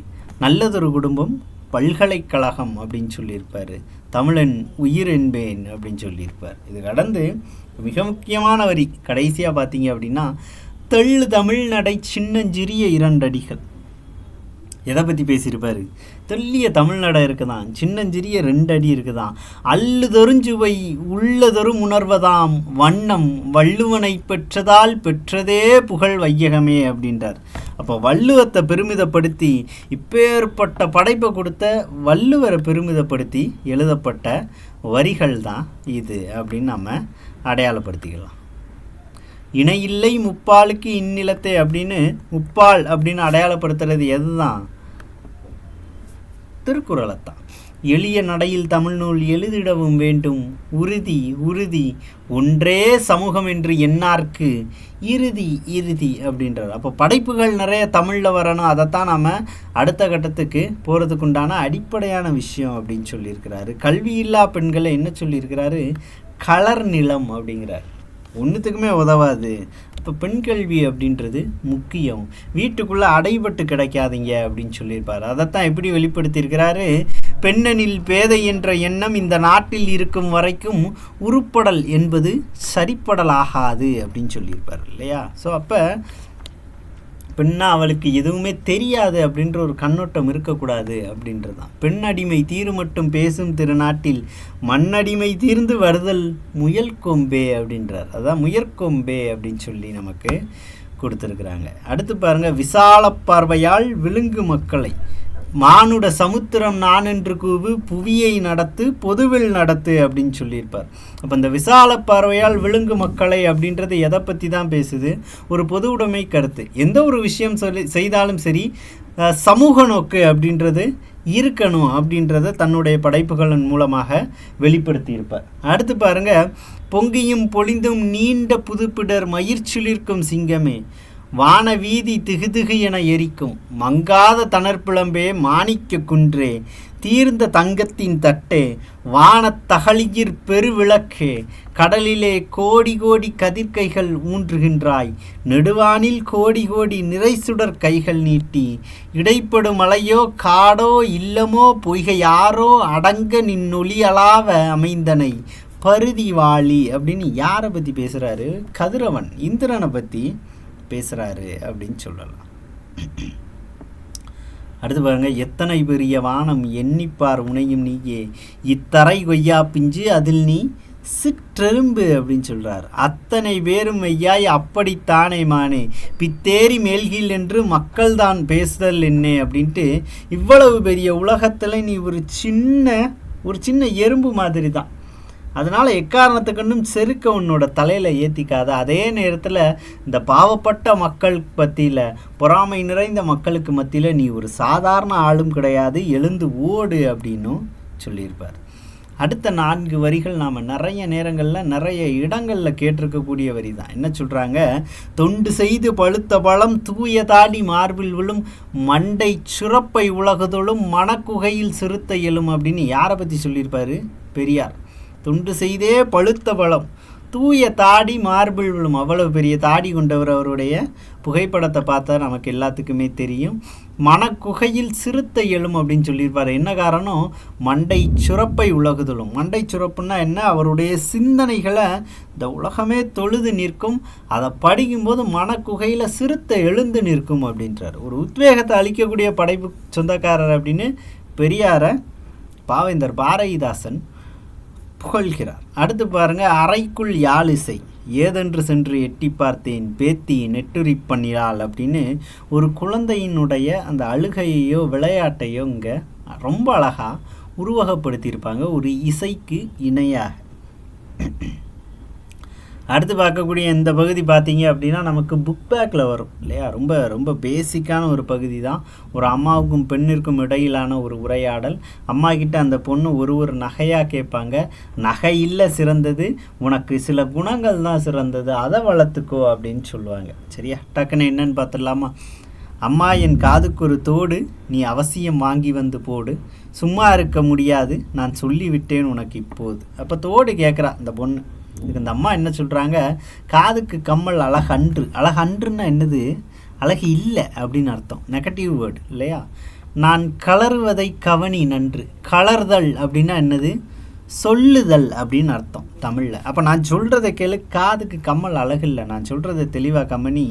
A: நல்லதொரு குடும்பம் பல்கலைக்கழகம் அப்படின்னு சொல்லியிருப்பார். தமிழன் உயிர் என்பேன் அப்படின்னு சொல்லியிருப்பார். இது கடந்து மிக முக்கியமான வரி கடைசியாக பார்த்தீங்க அப்படின்னா, தெள்ளு தமிழ்நடை சின்னஞ்சிறிய 2 அடிகள். எதை பற்றி பேசியிருப்பார்? தெல்லிய தமிழ்நடை இருக்குதான், சின்னஞ்சிறிய 2 அடி இருக்குதான், அல்லுதொருஞ்சுவை உள்ளதொரும் உணர்வதாம் வண்ணம் வள்ளுவனை பெற்றதால் பெற்றதே புகழ் வையகமே அப்படின்றார். அப்போ வள்ளுவத்தை பெருமிதப்படுத்தி இப்பேற்பட்ட படைப்பை கொடுத்த வள்ளுவரை பெருமிதப்படுத்தி எழுதப்பட்ட வரிகள் தான் இது அப்படின்னு நம்ம அடையாளப்படுத்திக்கலாம். இணையில்லை முப்பாலுக்கு இந்நிலத்தை அப்படின்னு முப்பால் அப்படின்னு அடையாளப்படுத்துறது எதுதான்? திருக்குறளைத்தான். எளிய நடையில் தமிழ்நூல் எழுதிடவும் வேண்டும், உறுதி ஒன்றே சமூகம் என்று எண்ணார்க்கு இறுதி அப்படின்றார். அப்போ படைப்புகள் நிறைய தமிழில் வரணும், அதைத்தான் நம்ம அடுத்த கட்டத்துக்கு போகிறதுக்குண்டான அடிப்படையான விஷயம் அப்படின்னு சொல்லியிருக்கிறாரு. கல்வியில்லா பெண்களை என்ன சொல்லியிருக்கிறாரு? கலர் நிலம் அப்படிங்கிறார். ஒன்றுத்துக்குமே உதவாது. இப்போ பெண் கல்வி அப்படின்றது முக்கியம், வீட்டுக்குள்ளே அடைபட்டு கிடைக்காதீங்க அப்படின்னு சொல்லியிருப்பார். அதைத்தான் எப்படி வெளிப்படுத்தியிருக்கிறாரு? பெண்ணெனில் பேதை என்ற எண்ணம் இந்த நாட்டில் இருக்கும் வரைக்கும் உருப்படல் என்பது சரிப்படலாகாது அப்படின்னு சொல்லியிருப்பார் இல்லையா? ஸோ அப்போ பெண்ணா அவளுக்கு எதுவுமே தெரியாது அப்படின்ற ஒரு கண்ணோட்டம் இருக்கக்கூடாது அப்படின்றது தான். பெண் அடிமை தீரு மட்டும் பேசும் திருநாட்டில் மண்ணடிமை தீர்ந்து வருதல் முயல் கொம்பே அப்படின்றார். அதான் முயற்கொம்பே அப்படின்னு சொல்லி நமக்கு கொடுத்துருக்குறாங்க. அடுத்து பாருங்கள், விசால பார்வையால் விழுங்கு மக்களை மானுட சமுத்திரம் நான் என்று கூவு புவியை நடத்து பொதுவில் நடத்து அப்படின்னு சொல்லியிருப்பார். அப்போ இந்த விசால பார்வையால் விழுங்கு மக்களை அப்படின்றது எதை பற்றி தான் பேசுது? ஒரு பொது உடைமை கருத்து. எந்த ஒரு விஷயம் செய்தாலும் சரி சமூக நோக்கு அப்படின்றது இருக்கணும் அப்படின்றத தன்னுடைய படைப்புகளின் மூலமாக வெளிப்படுத்தியிருப்பார். அடுத்து பாருங்கள், பொங்கியும் பொழிந்தும் நீண்ட புதுப்பிடர் மயிர்ச்சிலிருக்கும் சிங்கமே வான வீதி திகுதிகு என எரிக்கும் மங்காத தணற்பிளம்பே மாணிக்க குன்றே தீர்ந்த தங்கத்தின் தட்டே வானத்தகழியிற் பெருவிளக்கே கடலிலே கோடி கோடி கதிர்கைகள் ஊன்றுகின்றாய் நெடுவானில் கோடி கோடி நிறைசுடர் கைகள் நீட்டி இடைப்படும் மலையோ காடோ இல்லமோ பொய்கை யாரோ அடங்க நின்னொளி அளாவ அமைந்தனை பருதி வாழி அப்படின்னு யாரை பற்றி பேசுகிறாரு? கதிரவன் இந்திரனை பற்றி பேசுகிறாரு அப்படின்னு சொல்லலாம். அடுத்து பாருங்க, எத்தனை பெரிய வானம் எண்ணிப்பார் உனையும் நீயே இத்தரை கொய்யா பிஞ்சு அதில் நீ சிற்றெரும்பு அப்படின்னு சொல்கிறார். அத்தனை பேரும் மெய்யாய் அப்படித்தானே மானே பித்தேரி மேல்கீழ் என்று மக்கள் தான் பேசுதல் என்னே அப்படின்ட்டு இவ்வளவு பெரிய உலகத்தில் நீ ஒரு சின்ன எறும்பு மாதிரி தான். அதனால் எக்காரணத்துக்கண்ணும் செருக்க உன்னோட தலையில் ஏற்றிக்காத. அதே நேரத்தில் இந்த பாவப்பட்ட மக்கள் மத்தியில் பொறாமை நிறைந்த மக்களுக்கு மத்தியில் நீ ஒரு சாதாரண ஆளும் கிடையாது, எழுந்து ஓடு அப்படின்னும் சொல்லியிருப்பார். அடுத்த 4 வரிகள் நாம் நிறைய நேரங்களில் நிறைய இடங்களில் கேட்டிருக்கக்கூடிய வரி தான். என்ன சொல்கிறாங்க? தொண்டு செய்து பழுத்த பழம் தூய தாடி மார்பில் விழும் மண்டை சுரப்பை உலகுதொழும் மணக்குகையில் சிறுத்த எழும் அப்படின்னு யாரை பற்றி சொல்லியிருப்பார்? பெரியார். தொண்டு செய்தே பழுத்த பழம் தூய தாடி மார்பில் விழும், அவ்வளவு பெரிய தாடி கொண்டவர். அவருடைய புகைப்படத்தை பார்த்தா நமக்கு எல்லாத்துக்குமே தெரியும். மணக்குகையில் சிறுத்த எழும் அப்படின்னு சொல்லியிருப்பார். என்ன காரணம்? மண்டை சுரப்பை உலகுதலும். மண்டை சுரப்புன்னா என்ன? அவருடைய சிந்தனைகளை இந்த உலகமே தொழுது நிற்கும், அதை படிக்கும்போது மணக்குகையில் சிறுத்த எழுந்து நிற்கும் அப்படின்றார். ஒரு உத்வேகத்தை அளிக்கக்கூடிய படைப்பு சொந்தக்காரர் அப்படின்னு பெரியாரை பாவேந்தர் பாரதிதாசன் புகழ்கிறார். அடுத்து பாருங்க, அறைக்குள் யாழிசை ஏதென்று சென்று எட்டி பார்த்தேன் பேத்தி நெட்டுரி பண்ணிடாள் அப்படின்னு ஒரு குழந்தையினுடைய அந்த அழுகையோ விளையாட்டையோ இங்கே ரொம்ப அழகாக உருவகப்படுத்தியிருப்பாங்க ஒரு இசைக்கு இணையாக. அடுத்து பார்க்கக்கூடிய இந்த பகுதி பார்த்தீங்க அப்படின்னா நமக்கு புக் பேக்கில் வரும் இல்லையா? ரொம்ப ரொம்ப பேசிக்கான ஒரு பகுதி தான். ஒரு அம்மாவுக்கும் பெண்ணிற்கும் இடையிலான ஒரு உரையாடல். அம்மா கிட்ட அந்த பொண்ணு ஒரு நகையாக கேட்பாங்க. நகை இல்லை சிறந்தது, உனக்கு சில குணங்கள் தான் சிறந்தது, அதை வளர்த்துக்கோ அப்படின்னு சொல்லுவாங்க. சரியா? டக்குன்னு என்னன்னு பார்த்துடலாமா? அம்மா என் காதுக்கு ஒரு தோடு நீ அவசியம் வாங்கி வந்து போடு, சும்மா இருக்க முடியாது, நான் சொல்லிவிட்டேன் உனக்கு இப்போது. அப்போ தோடு கேட்குறா இந்த பொண்ணு. இதுக்கு இந்த அம்மா என்ன சொல்கிறாங்க, காதுக்கு கம்மல் அழகன்று. அழகன்றுன்னா என்னது, அழகு இல்லை அப்படின்னு அர்த்தம், நெகட்டிவ் வேர்டு இல்லையா. நான் கலருவதை கவனி நன்று. கலர்தல் அப்படின்னா என்னது, சொல்லுதல் அப்படின்னு அர்த்தம் தமிழில். அப்போ நான் சொல்கிறத கேளு, காதுக்கு கம்மல் அழகில்லை, நான் சொல்கிறத தெளிவாக கவனி.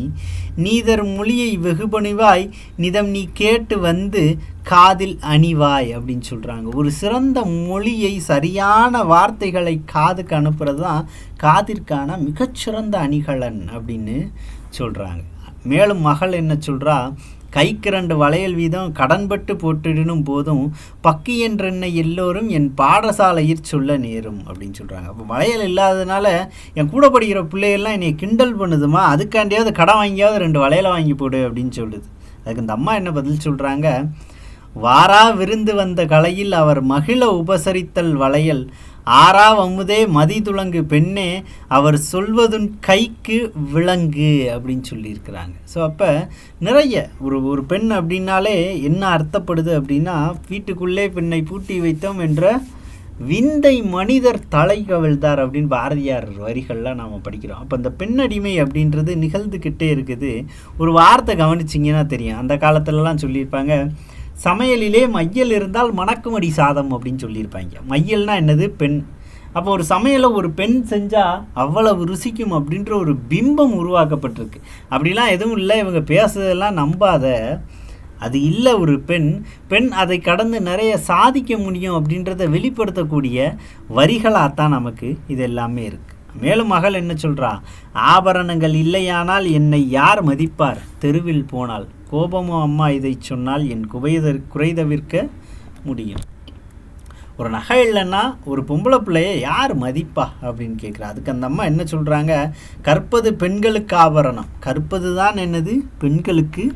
A: நீதர் மொழியை வெகுபணிவாய் நிதம் நீ கேட்டு வந்து காதில் அணிவாய் அப்படின்னு சொல்கிறாங்க. ஒரு சிறந்த மொழியை, சரியான வார்த்தைகளை காதுக்கு அனுப்புறது தான் காதிற்கான மிகச்சிறந்த அணிகலன் அப்படின்னு சொல்கிறாங்க. மேலும் மகள் என்ன சொல்கிறா, கைக்கு 2 வளையல் வீதம் கடன்பட்டு போட்டிடணும் போதும் பக்கி என்றென்னை எல்லோரும் என் பாடசாலையில் சொல்ல நேரும் அப்படின்னு சொல்கிறாங்க. அப்போ வளையல் இல்லாததுனால என் கூட படிக்கிற பிள்ளைகள்லாம் என்னை கிண்டல் பண்ணுதுமா, அதுக்காண்டியாவது கடன் வாங்கியாவது 2 வளையலை வாங்கி போடு அப்படின்னு சொல்லுது. அதுக்கு இந்த அம்மா என்ன பதில் சொல்கிறாங்க, வாரா விருந்து வந்த கலையில் அவர் மகிழ உபசரித்தல் வளையல் ஆறா அமுதே மதி துளங்கு பெண்ணே அவர் சொல்வதுன் கைக்கு விளங்கு அப்படின்னு சொல்லியிருக்கிறாங்க. ஸோ அப்போ நிறைய ஒரு பெண் அப்படின்னாலே என்ன அர்த்தப்படுது அப்படின்னா, வீட்டுக்குள்ளே பெண்ணை பூட்டி வைத்தோம் என்ற விந்தை மனிதர் தலை கவிழ்ந்தார் அப்படின்னு பாரதியார் வரிகள்லாம் நாம் படிக்கிறோம். அப்போ அந்த பெண்ணடிமை அப்படின்றது நிகழ்ந்துக்கிட்டே இருக்குது. ஒரு வார்த்தை கவனிச்சிங்கன்னா தெரியும், அந்த காலத்துலலாம் சொல்லியிருப்பாங்க, சமையலிலே மையல் இருந்தால் மணக்குமடி சாதம் அப்படின்னு சொல்லியிருப்பாங்க. மையல்னா என்னது, பெண். அப்போ ஒரு சமையலை ஒரு பெண் செஞ்சால் அவ்வளவு ருசிக்கும் அப்படின்ற ஒரு பிம்பம் உருவாக்கப்பட்டிருக்கு. அப்படிலாம் எதுவும் இல்லை, இவங்க பேசுறதெல்லாம் நம்பாத, அது இல்லை. ஒரு பெண் அதை கடந்து நிறைய சாதிக்க முடியும் அப்படின்றத வெளிப்படுத்தக்கூடிய வரிகளாகத்தான் நமக்கு இது எல்லாமே இருக்குது. மேலும் மகள் என்ன சொல்கிறா, ஆபரணங்கள் இல்லையானால் என்னை யார் மதிப்பார், தெருவில் போனால் கோபமோ அம்மா இதை சொன்னால் என் குறைதவிர்க்க முடியும். ஒரு நகை இல்லைன்னா ஒரு பொம்பளை பிள்ளைய யார் மதிப்பா அப்படின்னு கேட்குறா. அதுக்கு அந்த அம்மா என்ன சொல்கிறாங்க, கற்பது பெண்களுக்கு ஆபரணம். கற்பது தான் என்னது, பெண்களுக்கு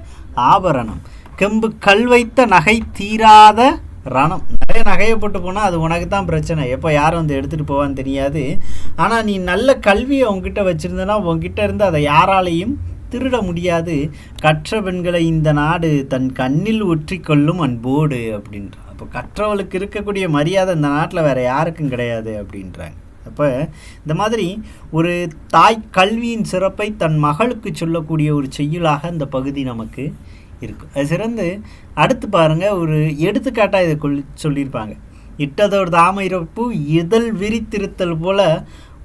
A: ஆபரணம். கெம்பு கல் வைத்த நகை தீராத ரணம். நிறைய நகையை போட்டு போனால் அது உனக்கு தான் பிரச்சனை, எப்போ யாரும் வந்து எடுத்துகிட்டு போவான்னு தெரியாது. ஆனால் நீ நல்ல கல்வியை உங்ககிட்ட வச்சுருந்தனா உங்ககிட்ட இருந்து அதை யாராலையும் திருட முடியாது. கற்ற பெண்களை இந்த நாடு தன் கண்ணில் ஒற்றி கொள்ளும் அன்போடு அப்படின்ற. அப்போ கற்றவளுக்கு இருக்கக்கூடிய மரியாதை இந்த நாட்டில் வேறு யாருக்கும் கிடையாது அப்படின்றாங்க. அப்போ இந்த மாதிரி ஒரு தாய் கல்வியின் சிறப்பை தன் மகளுக்கு சொல்லக்கூடிய ஒரு செய்யுளாக இந்த பகுதி நமக்கு இருக்கும். அது சிறந்து அடுத்து பாருங்கள், ஒரு எடுத்துக்காட்டாக இதை சொல்லியிருப்பாங்க. இட்டதோடு தாமரைப்பூ இதழ் விரித்திருத்தல் போல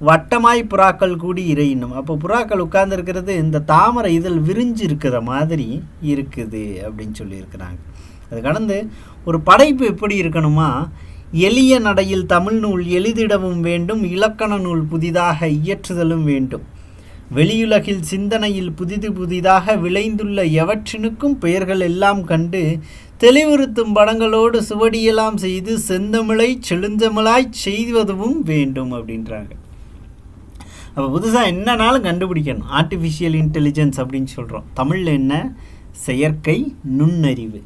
A: வட்டமாய் புறாக்கள் கூடி இறையினும். அப்போ புறாக்கள் உட்கார்ந்துருக்கிறது இந்த தாமரை இதழ் விரிஞ்சு இருக்கிற மாதிரி இருக்குது அப்படின்னு சொல்லியிருக்கிறாங்க. அது கடந்து ஒரு படைப்பு எப்படி இருக்கணுமா, எளிய நடையில் தமிழ் நூல் எளிதிடவும் வேண்டும், இலக்கண நூல் புதிதாக இயற்றுதலும் வேண்டும், வெளியுலகில் சிந்தனையில் புதிதாக விளைந்துள்ள எவற்றினுக்கும் பெயர்கள் எல்லாம் கண்டு தெளிவுறுத்தும் படங்களோடு சுவடியெல்லாம் செய்து செந்தமிழை செழுந்தமிழாய் செய்வதும் வேண்டும் அப்படின்றாங்க. அப்போ புதுசாக என்னன்னாலும் கண்டுபிடிக்கணும். ஆர்டிஃபிஷியல் இன்டெலிஜென்ஸ் அப்படின்னு சொல்கிறோம், தமிழில் என்ன, செயற்கை நுண்ணறிவு.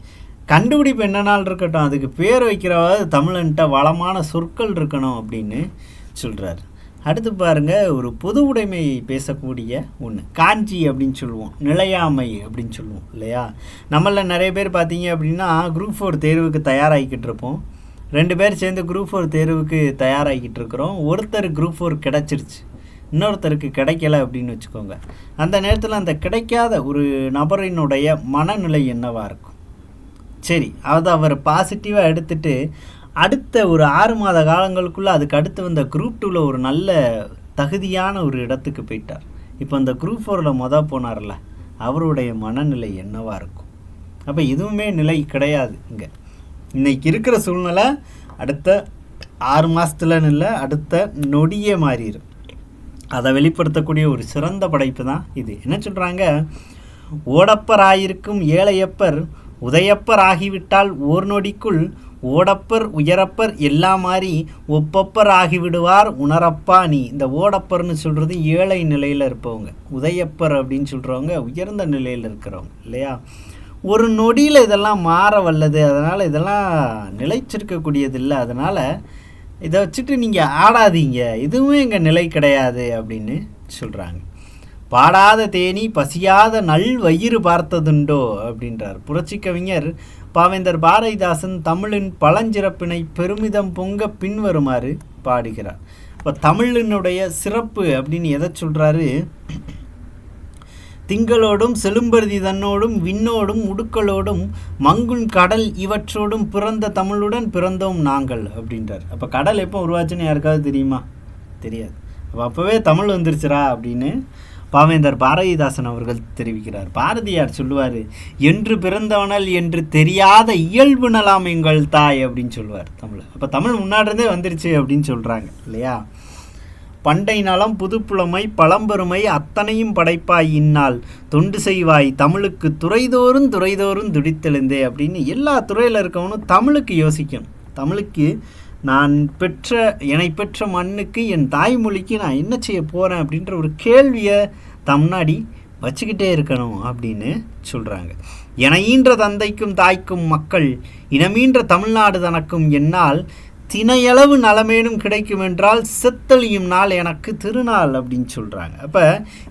A: கண்டுபிடிப்பு என்னன்னாலும் இருக்கட்டும், அதுக்கு பேர் வைக்கிறவாது தமிழன்ட்ட வளமான சொற்கள் இருக்கணும் அப்படின்னு சொல்கிறார். அடுத்து பாருங்கள், ஒரு பொது உடைமை பேசக்கூடிய ஒன்று காஞ்சி அப்படின்னு சொல்லுவோம், நிலையாமை அப்படின்னு சொல்லுவோம் இல்லையா. நம்மளில் நிறைய பேர் பார்த்தீங்க அப்படின்னா குரூப் 4 தேர்வுக்கு தயாராகிக்கிட்டு இருப்போம். 2 பேர் சேர்ந்து குரூப் 4 தேர்வுக்கு தயாராகிக்கிட்டு இருக்கிறோம். ஒருத்தர் குரூப் 4 கிடச்சிருச்சு, இன்னொருத்தருக்கு கிடைக்கல அப்படின்னு வச்சுக்கோங்க. அந்த நேரத்தில் அந்த கிடைக்காத ஒரு நபரினுடைய மனநிலை என்னவாக இருக்கும்? சரி, அது அவர் பாசிட்டிவாக எடுத்துகிட்டு அடுத்த ஒரு 6 மாத காலங்களுக்குள்ளே அதுக்கு அடுத்து வந்த குரூப் 2ல் ஒரு நல்ல தகுதியான ஒரு இடத்துக்கு போயிட்டார். இப்போ அந்த குரூப் 4ல் போனார்ல, அவருடைய மனநிலை என்னவாக இருக்கும்? அப்போ எதுவுமே நிலை கிடையாது. இன்னைக்கு இருக்கிற சூழ்நிலை அடுத்த 6 மாதத்துலன்னு இல்லை, அடுத்த நொடியே மாறிடும். அதை வெளிப்படுத்தக்கூடிய ஒரு சிறந்த படைப்பு தான் இது. என்ன சொல்கிறாங்க, ஓடப்பர் ஆயிருக்கும் ஏழையப்பர் உதயப்பர் ஆகிவிட்டால் ஓர் நொடிக்குள் ஓடப்பர் உயரப்பர் எல்லாம் மாறி ஒப்பப்பர் ஆகிவிடுவார் உணரப்பா நீ. இந்த ஓடப்பர்னு சொல்கிறது ஏழை நிலையில் இருப்பவங்க, உதயப்பர் அப்படின்னு சொல்கிறவங்க உயர்ந்த நிலையில் இருக்கிறவங்க இல்லையா. ஒரு நொடியில் இதெல்லாம் மாற வல்லது, அதனால் இதெல்லாம் நிலைச்சிருக்கக்கூடியது இல்லை. அதனால் இதை வச்சுட்டு நீங்கள் ஆடாதீங்க, இதுவும் எங்கள் நிலை கிடையாது அப்படின்னு சொல்கிறாங்க. பாடாத தேனி பசியாத நல் வயிறு பார்த்ததுண்டோ அப்படின்றார் புரட்சி கவிஞர் பாவேந்தர் பாரதிதாசன் தமிழின் பழஞ்சிறப்பினை பெருமிதம் பொங்க பின்வருமாறு பாடுகிறார். இப்போ தமிழினுடைய சிறப்பு அப்படின்னு எதை சொல்கிறாரு? திங்களோடும் செலும்பருதி தன்னோடும் விண்ணோடும் உடுக்களோடும் மங்குன் கடல் இவற்றோடும் பிறந்த தமிழுடன் பிறந்தோம் நாங்கள் அப்படின்றார். அப்போ கடல் எப்போ உருவாச்சுன்னு யாருக்காவது தெரியுமா? தெரியாது. அப்போவே தமிழ் வந்துருச்சுரா அப்படின்னு பாவேந்தர் பாரதிதாசன் அவர்கள் தெரிவிக்கிறார். பாரதியார் சொல்லுவார், என்று பிறந்தவனல் என்று தெரியாத இயல்பு நலாம் எங்கள் தாய் அப்படின்னு சொல்லுவார் தமிழ். அப்போ தமிழ் முன்னாடிருந்தே வந்துருச்சு அப்படின்னு சொல்கிறாங்க இல்லையா? பண்டை நலம் புதுப்புலமை பழம்பெருமை அத்தனையும் படைப்பாய் இந்நாள் தொண்டு செய்வாய் தமிழுக்கு துறைதோறும் துறைதோறும் துடித்தெழுந்தே அப்படின்னு எல்லா துறையில் இருக்கவனும் தமிழுக்கு யோசிக்கணும். தமிழுக்கு நான் என்னை பெற்ற மண்ணுக்கு என் தாய்மொழிக்கு நான் என்ன செய்ய போகிறேன் அப்படின்ற ஒரு கேள்வியை முன்னாடி வச்சுக்கிட்டே இருக்கணும் அப்படின்னு சொல்கிறாங்க. இணையீன்ற தந்தைக்கும் தாய்க்கும் மக்கள் இனமீன்ற தமிழ்நாடு தனக்கும் என்னால் தினையளவு நலமேனும் கிடைக்கும் என்றால் செத்தழியும் நாள் எனக்கு திருநாள் அப்படின்னு சொல்கிறாங்க. அப்போ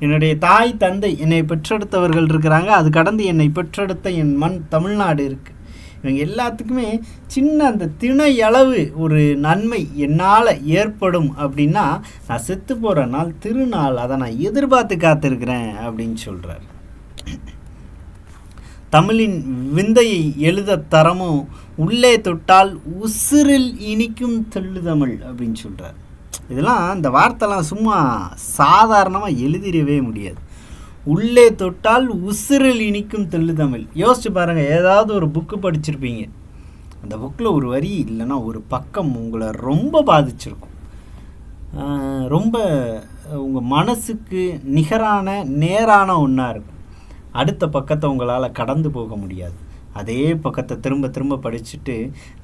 A: என்னுடைய தாய் தந்தை என்னை பெற்றெடுத்தவர்கள் இருக்கிறாங்க, அது கடந்து என்னை பெற்றெடுத்த என் மண் தமிழ்நாடு இருக்குது. இவங்க எல்லாத்துக்குமே சின்ன அந்த தினையளவு ஒரு நன்மை என்னால் ஏற்படும் அப்படின்னா நான் செத்து போகிற நாள் திருநாள், அதை நான் எதிர்பார்த்து காத்திருக்கிறேன் அப்படின்னு சொல்கிறார். தமிழின் விந்தையை எழுத தரமும் உள்ளே தொட்டால் உசிரில் இனிக்கும் தெள்ளுதமிழ் அப்படின்னு சொல்கிறார். இதெல்லாம் இந்த வார்த்தைலாம் சும்மா சாதாரணமாக எழுதிடவே முடியாது. உள்ளே தொட்டால் உசிரில் இனிக்கும் தெள்ளுதமிழ். யோசிச்சு பாருங்கள், ஏதாவது ஒரு புக்கு படிச்சிருப்பீங்க, அந்த புக்கில் ஒரு வரி இல்லைன்னா ஒரு பக்கம் உங்களை ரொம்ப பாதிச்சிருக்கும். ரொம்ப உங்கள் மனசுக்கு நிகரான நேரான ஒன்றா இருக்கும். அடுத்த பக்கத்தை உங்களால் கடந்து போக முடியாது. அதே பக்கத்தை திரும்ப திரும்ப படிச்சுட்டு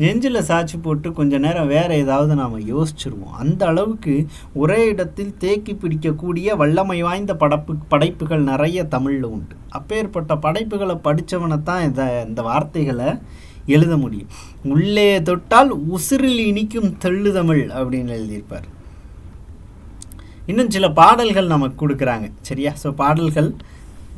A: நெஞ்சில் சாட்சி போட்டு கொஞ்சம் நேரம் வேறு ஏதாவது நாம் யோசிச்சுருவோம். அந்த அளவுக்கு ஒரே இடத்தில் தேக்கி பிடிக்கக்கூடிய வல்லமை வாய்ந்த படைப்புகள் நிறைய தமிழில் உண்டு. அப்பேற்பட்ட படைப்புகளை படித்தவனை தான் இந்த வார்த்தைகளை எழுத முடியும். உள்ளே தொட்டால் உசிரில் இனிக்கும் தெள்ளுதமிழ் அப்படின்னு எழுதியிருப்பார். இன்னும் சில பாடல்கள் நமக்கு கொடுக்குறாங்க, சரியா? ஸோ பாடல்கள்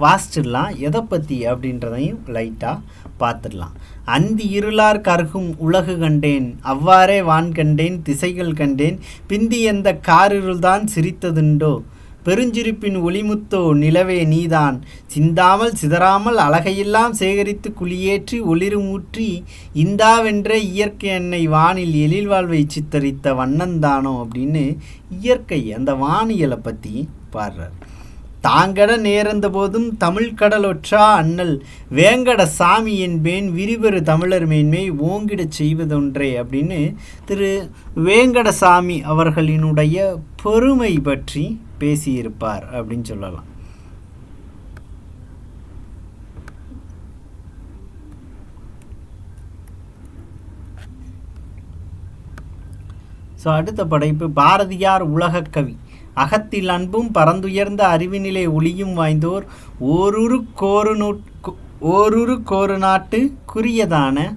A: வாசிச்சிடலாம். எதை பற்றி அப்படின்றதையும் லைட்டாக பார்த்துடலாம். அந்தி இருளார் கருகும் உலகு கண்டேன், அவ்வாறே வான் கண்டேன் திசைகள் கண்டேன், பிந்தி எந்த காரிருள்தான் சிரித்ததுண்டோ, பெருஞ்சிரிப்பின் ஒளிமுத்தோ நிலவே நீதான், சிந்தாமல் சிதறாமல் அழகையெல்லாம் சேகரித்து குளியேற்றி ஒளிருமூற்றி இந்தாவென்றே இயற்கை என்னை வானில் எழில் வாழ்வை சித்தரித்த வண்ணந்தானோ அப்படின்னு இயற்கை அந்த வானியலை பற்றி பாடுறார். தாங்கட நேர்ந்த போதும் தமிழ் கடலொற்றா அண்ணல் வேங்கட சாமி என்பேன் விரிவரு தமிழர் மேன்மை ஓங்கிடச் செய்வதொன்றே அப்படின்னு திரு வேங்கடசாமி அவர்களினுடைய பெருமை பற்றி பேசியிருப்பார் அப்படின்னு சொல்லலாம். ஸோ அடுத்த படைப்பு பாரதியார் உலகக்கவி. அகத்தில் அன்பும் பரந்துயர்ந்த அறிவினிலே ஒளியும் வாய்ந்தோர் ஓருரு கோரு நாட்டு குறியதான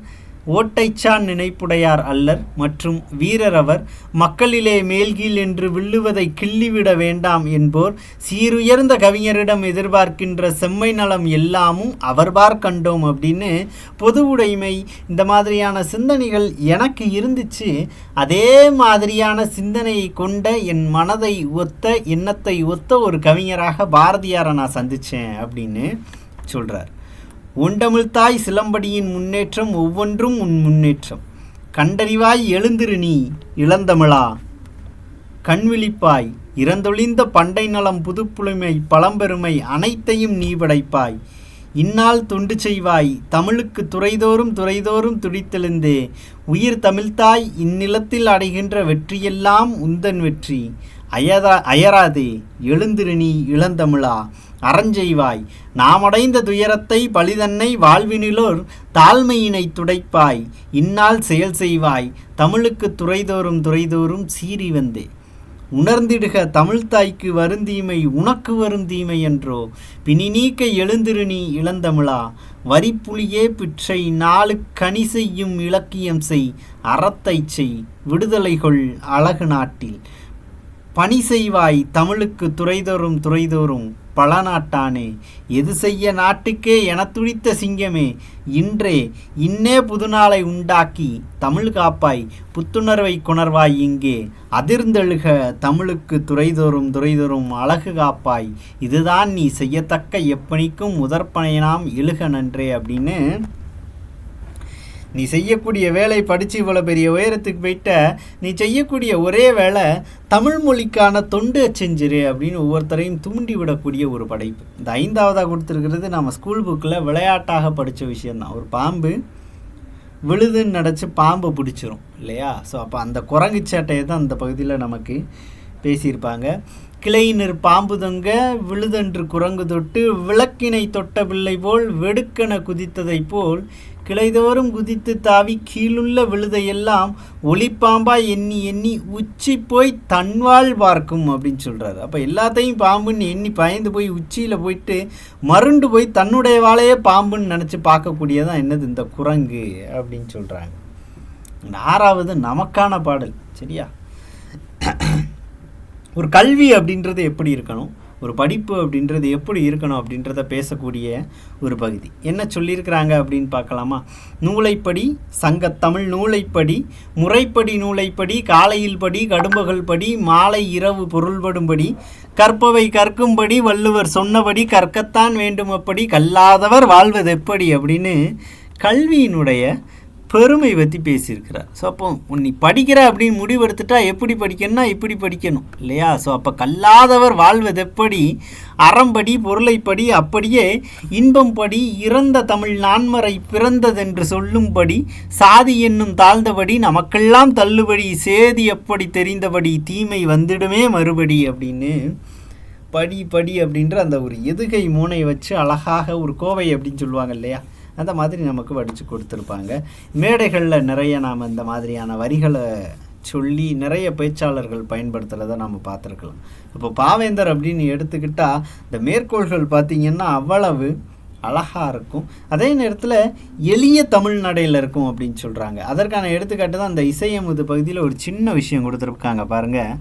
A: ஓட்டைச்சான் நினைப்புடையார் அல்லர் மற்றும் வீரரவர் மக்களிலே மேல்கீழ் என்று வில்லுவதை கிள்ளிவிட வேண்டாம் என்போர் சீருயர்ந்த கவிஞரிடம் எதிர்பார்க்கின்ற செம்மை நலம் எல்லாமும் அவர்பார் கண்டோம் அப்படின்னு பொது உடைமை இந்த மாதிரியான சிந்தனைகள் எனக்கு இருந்துச்சு. அதே மாதிரியான சிந்தனையை கொண்ட என் மனதை ஒத்த எண்ணத்தை ஒத்த ஒரு கவிஞராக பாரதியாரை நான் சந்தித்தேன் அப்படின்னு சொல்கிறார். ஒண்டமிழ்த்தாய் சிலம்படியின் முன்னேற்றம் ஒவ்வொன்றும் உன் முன்னேற்றம், கண்டறிவாய் எழுந்திரு நீ இளந்தமிழா, கண்விழிப்பாய் இறந்தொழிந்த பண்டை நலம் புதுப்புலமை பழம்பெருமை அனைத்தையும் நீ படைப்பாய், இந்நாள் தொண்டு செய்வாய் தமிழுக்கு துறைதோறும் துறைதோறும் துடித்தெழுந்தே, உயிர் தமிழ்த்தாய் இந்நிலத்தில் அடைகின்ற வெற்றியெல்லாம் உந்தன் வெற்றி, அயராதே எழுந்திரு நீ இளந்தமிழா, அறஞ்செய்வாய் நாமடைந்த துயரத்தை பழிதன்னை வாழ்வினிலோர் தாழ்மையினை துடைப்பாய், இந்நாள் செயல் செய்வாய் தமிழுக்கு துறைதோறும் துறைதோறும் சீறி வந்தே, உணர்ந்திடுக தமிழ்த்தாய்க்கு வருந்தீமை உனக்கு வருந்தீமை என்றோ, பிணி நீக்க எழுந்திரு நீ இளந்தமிழா, வரிப்புலியே பிற்றை நாளு கனி செய்யும் இலக்கியம் செய், அறத்தை செய் விடுதலைகொள் அழகு நாட்டில், பணி செய்வாய் தமிழுக்கு துறைதோறும் துறைதோறும் பல நாட்டானே, எது செய்ய நாட்டுக்கே என துடித்த சிங்கமே, இன்றே இன்னே புதுநாளை உண்டாக்கி தமிழ் காப்பாய் புத்துணர்வை கொணர்வாய் இங்கே, அதிர்ந்தெழுக தமிழுக்கு துறைதோறும் அழகு காப்பாய், இதுதான் நீ செய்யத்தக்க எப்பணிக்கும் முதற்பனையனாம் எழுக நன்றே அப்படின்னு நீ செய்யக்கூடிய வேலை படித்து இவ்வளோ பெரிய உயரத்துக்கு போயிட்ட, நீ செய்யக்கூடிய ஒரே வேலை தமிழ் மொழிக்கான தொண்டு செஞ்சிரு அப்படின்னு ஒவ்வொருத்தரையும் தூண்டி விடக்கூடிய ஒரு படைப்பு. இந்த 5ஆவதாக கொடுத்துருக்கிறது நம்ம ஸ்கூல் புக்கில் விளையாட்டாக படித்த விஷயந்தான். ஒரு பாம்பு விழுதுன்னு நினச்சி பாம்பை பிடிச்சிரும் இல்லையா? ஸோ அப்போ அந்த குரங்கு சேட்டையை தான் அந்த பகுதியில் நமக்கு பேசியிருப்பாங்க. கிளையினர் பாம்பு தொங்க விழுதன்று குரங்கு தொட்டு விளக்கினை தொட்ட பிள்ளை போல் வெடுக்கென குதித்ததை போல் கிளைதோறும் குதித்து தாவி கீழுள்ள விழுதையெல்லாம் ஒளிப்பாம்பாய் எண்ணி எண்ணி உச்சி போய் தன்வாள் பார்க்கும் அப்படின்னு சொல்கிறாரு. அப்போ எல்லாத்தையும் பாம்புன்னு எண்ணி பயந்து போய் உச்சியில் போயிட்டு மருண்டு போய் தன்னுடைய வாழையே பாம்புன்னு நினச்சி பார்க்கக்கூடியதான் என்னது இந்த குரங்கு அப்படின்னு சொல்கிறாங்க. 6ஆவது நமக்கான பாடல். சரியா? ஒரு கல்வி அப்படின்றது எப்படி இருக்கணும், ஒரு படிப்பு அப்படின்றது எப்படி இருக்கணும் அப்படின்றத பேசக்கூடிய ஒரு பகுதி. என்ன சொல்லியிருக்கிறாங்க அப்படின்னு பார்க்கலாமா? நூலைப்படி, சங்கத்தமிழ் நூலைப்படி, முறைப்படி நூலைப்படி, காலையில் படி, கடும்பகல் படி, மாலை இரவு பொருள்படும்படி, கற்பவை கற்கும்படி, வள்ளுவர் சொன்னபடி கற்கத்தான் வேண்டும் அப்படி, கல்லாதவர் வாழ்வது எப்படி அப்படின்னு கல்வியினுடைய பெருமை பற்றி பேசியிருக்கிறார். ஸோ அப்போ நீ படிக்கிற அப்படின்னு முடிவெடுத்துட்டா எப்படி படிக்கணும்னா இப்படி படிக்கணும் இல்லையா? ஸோ அப்போ கல்லாதவர் வாழ்வது எப்படி, அறம்படி பொருளைப்படி, அப்படியே இன்பம் படி, இறந்த தமிழ் நான்மறை பிறந்ததென்று சொல்லும்படி, சாதி என்னும் தாழ்ந்தபடி நமக்கெல்லாம் தள்ளுபடி, சேதி எப்படி தெரிந்தபடி, தீமை வந்துடுமே மறுபடி அப்படின்னு படி படி அப்படின்ற அந்த ஒரு எதுகை மூனை வச்சு அழகாக ஒரு கோவை அப்படின்னு சொல்லுவாங்க இல்லையா? அந்த மாதிரி நமக்கு வடித்து கொடுத்துருப்பாங்க. மேடைகளில் நிறைய நாம் இந்த மாதிரியான வரிகளை சொல்லி நிறைய பேச்சாளர்கள் பயன்படுத்துகிறத நம்ம பார்த்துருக்கலாம். இப்போ பாவேந்தர் அப்படின்னு எடுத்துக்கிட்டால் இந்த மேற்கோள்கள் பார்த்திங்கன்னா அவ்வளவு அழகாக இருக்கும், அதே நேரத்தில் எளிய தமிழ் நடையில் இருக்கும் அப்படின்னு சொல்கிறாங்க. அதற்கான எடுத்துக்காட்டு தான் அந்த இசையமுது பகுதியில் ஒரு சின்ன விஷயம் கொடுத்துருக்காங்க பாருங்கள்.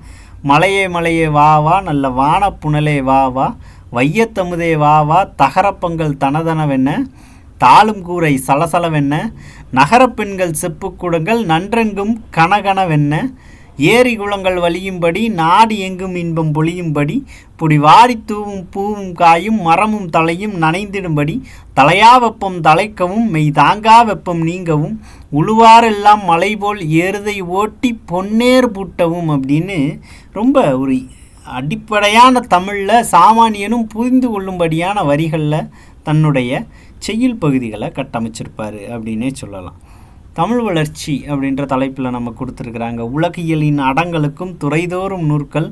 A: மலையே மலையே வா வா, நல்ல வானப்புணலே வா வா, வையத்தமுதே வா வா, தகரப்பங்கள் தனதனவென்ன, தாளும் கூரை சலசலவென்ன, நகரப்பெண்கள் செப்புக்கூடங்கள் நன்றெங்கும் கனகனவென்ன, ஏரி குளங்கள் வலியும்படி, நாடு எங்கும் இன்பம் பொழியும்படி, புடி வாரி தூவும் பூவும் காயும் மரமும் தலையும் நனைந்திடும்படி, தலையா வெப்பம் தலைக்கவும் மெய் தாங்கா வெப்பம் நீங்கவும், உழுவாரெல்லாம் மலை போல் ஏறுதை ஓட்டி பொன்னேர் பூட்டவும் அப்படின்னு ரொம்ப ஒரு அடிப்படையான தமிழில் சாமானியனும் புரிந்து கொள்ளும்படியான வரிகளில் தன்னுடைய செய்யுள் பகுதிகளை கட்டமைச்சிருப்பார் அப்படின்னே சொல்லலாம். தமிழ் வளர்ச்சி அப்படின்ற தலைப்பில் நம்ம கொடுத்துருக்குறாங்க. உலகியலின் அடங்களுக்கும் துறைதோறும் நூற்கள்,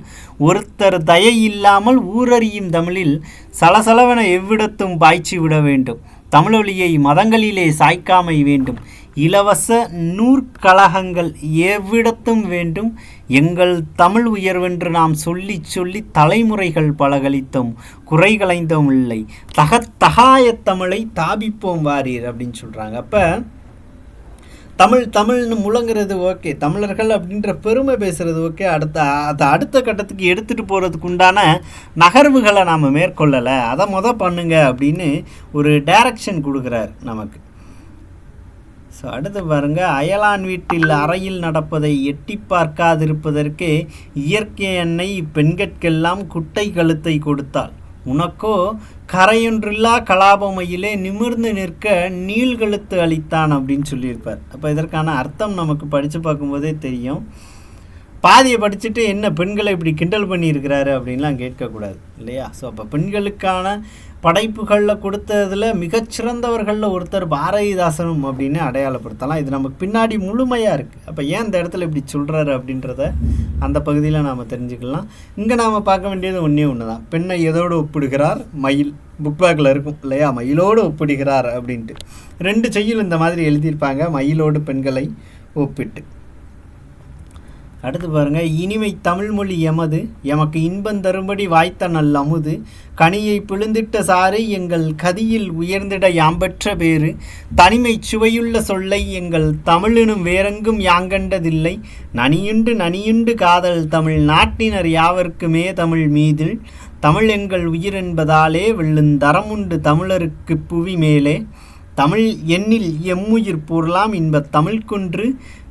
A: ஒருத்தர் தயை இல்லாமல் ஊரறியும் தமிழில் சலசலவென எவ்விடத்தும் பாய்ச்சி விட வேண்டும், தமிழொலியை மதங்களிலே சாய்க்காமை வேண்டும், இலவச நூற்கழகங்கள் எவ்விடத்தும் வேண்டும், எங்கள் தமிழ் உயர்வென்று நாம் சொல்லி சொல்லி தலைமுறைகள் பலகழித்தோம், குறைகளைந்தோம் இல்லை, தகாய தமிழை தாபிப்போம் வாரீர் அப்படின்னு சொல்கிறாங்க. அப்போ தமிழ்னு முழங்குறது ஓகே, தமிழர்கள் அப்படின்ற பெருமை பேசுகிறது ஓகே, அடுத்த கட்டத்துக்கு எடுத்துகிட்டு போகிறதுக்கு உண்டான நகர்வுகளை நாம் மேற்கொள்ளலை, அதை பண்ணுங்க அப்படின்னு ஒரு டைரக்ஷன் கொடுக்குறார் நமக்கு. ஸோ அடுத்து பாருங்கள், அயலான் வீட்டில் அறையில் நடப்பதை எட்டி பார்க்காதிருப்பதற்கே இயற்கை எண்ணெய் இப்பெண்கட்கெல்லாம் குட்டை கழுத்தை கொடுத்தாள், உனக்கோ கரையொன்றில்லா கலாபமையிலே நிமிர்ந்து நிற்க நீள்கழுத்து அளித்தான் அப்படின்னு சொல்லியிருப்பார். அப்போ இதற்கான அர்த்தம் நமக்கு படித்து பார்க்கும்போதே தெரியும். பாதியை படிச்சுட்டு என்ன பெண்களை இப்படி கிண்டல் பண்ணியிருக்கிறாரு அப்படின்லாம் கேட்கக்கூடாது இல்லையா? ஸோ அப்போ பெண்களுக்கான படைப்புகளில் கொடுத்ததில் மிகச்சிறந்தவர்களில் ஒருத்தர் பாரதிதாசனும் அப்படின்னு அடையாளப்படுத்தலாம். இது நமக்கு பின்னாடி முழுமையாக இருக்குது. அப்போ ஏன் இந்த இடத்துல இப்படி சொல்கிறாரு அப்படின்றத அந்த பகுதியில் நாம் தெரிஞ்சுக்கலாம். இங்கே நாம் பார்க்க வேண்டியது ஒன்று தான், பெண்ணை எதோடு ஒப்பிடுகிறார், மயில். புக் பேக்கில் இருக்கும் இல்லையா, மயிலோடு ஒப்பிடுகிறார் அப்படின்ட்டு 2 செய்யுள் இந்த மாதிரி எழுதியிருப்பாங்க, மயிலோடு பெண்களை ஒப்பிட்டு. அடுத்து பாருங்கள், இனிமை தமிழ்மொழி எமது எமக்கு இன்பம் தரும்படி வாய்த்த நல் அமுது கனியை பிழுந்திட்ட சாறு எங்கள் கதியில் உயர்ந்திட யாம்பெற்ற பேறு தனிமை சுவையுள்ள சொல்லை எங்கள் தமிழினும் வேறெங்கும் யாங்கண்டதில்லை நனியுண்டு காதல் தமிழ் நாட்டினர் யாவர்க்குமே தமிழ் மீதில் தமிழ் எங்கள் உயிர் என்பதாலே வெள்ளுந்தரமுண்டு தமிழருக்கு புவி மேலே தமிழ் எண்ணில் எம்முயிர் கூறலாம் இன்பத் தமிழ்குன்று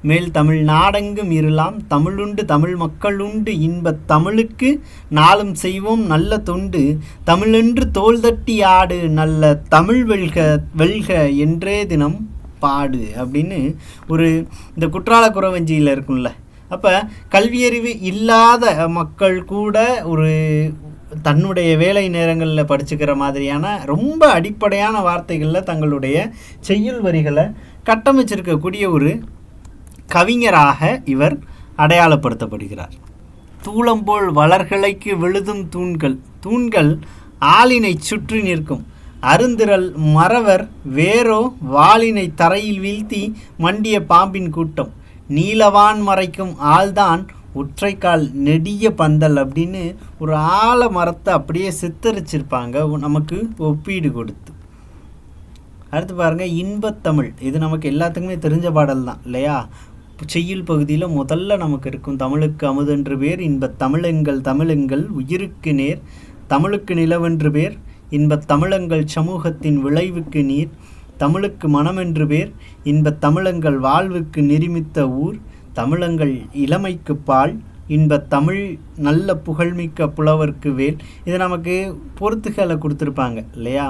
A: மேல் தமிழ் நாடெங்கும் இருலாம் தமிழுண்டு தமிழ் மக்களுண்டு இன்பத் தமிழுக்கு நாளும் செய்வோம் நல்ல தொண்டு தமிழென்று தோள் தட்டி ஆடு நல்ல தமிழ் வெல்க என்றே தினம் பாடு அப்படின்னு ஒரு இந்த குற்றால குறவஞ்சியில் இருக்கும்ல. அப்போ கல்வியறிவு இல்லாத மக்கள் கூட ஒரு தன்னுடைய வேலை நேரங்களில் படிச்சுக்கிற மாதிரியான ரொம்ப அடிப்படையான வார்த்தைகளில் தங்களுடைய செய்யுள் வரிகளை கட்டமைச்சிருக்கக்கூடிய ஒரு கவிஞராக இவர் அடையாளப்படுத்தப்படுகிறார். தூளம்போல் வளர்கலைக்கு விழுதும் தூண்கள் ஆளினை சுற்றி நிற்கும் அருந்திரல் மறவர் வேரோ வாளினை தரையில் வீழ்த்தி மண்டிய பாம்பின் கூட்டம் நீலவான் மறைக்கும் ஆள்தான் ஒற்றைக்கால் நெடிய பந்தல் அப்படின்னு ஒரு ஆல மரத்தை அப்படியே சித்தரிச்சிருப்பாங்க நமக்கு ஒப்பீடு கொடுத்து. அடுத்து பாருங்கள், இன்பத்தமிழ். இது நமக்கு எல்லாத்துக்குமே தெரிஞ்ச பாடல் தான் இல்லையா? செய்யுள் பகுதியில் முதல்ல நமக்கு இருக்கும் தமிழுக்கு அமுதென்று பேர் இன்பத் தமிழெங்கள் உயிருக்கு நேர் தமிழுக்கு நிலவென்று பேர் இன்பத் தமிழங்கள் சமூகத்தின் விளைவுக்கு நீர் தமிழுக்கு மனமென்று பேர் இன்பத் தமிழங்கள் வாழ்வுக்கு நிருமித்த ஊர் தமிழங்கள் இளமைக்கு பால் இன்பத் தமிழ் நல்ல புகழ்மிக்க புலவர்க்கு வேல். இது நமக்கு பொறுத்துகளை கொடுத்துருப்பாங்க இல்லையா?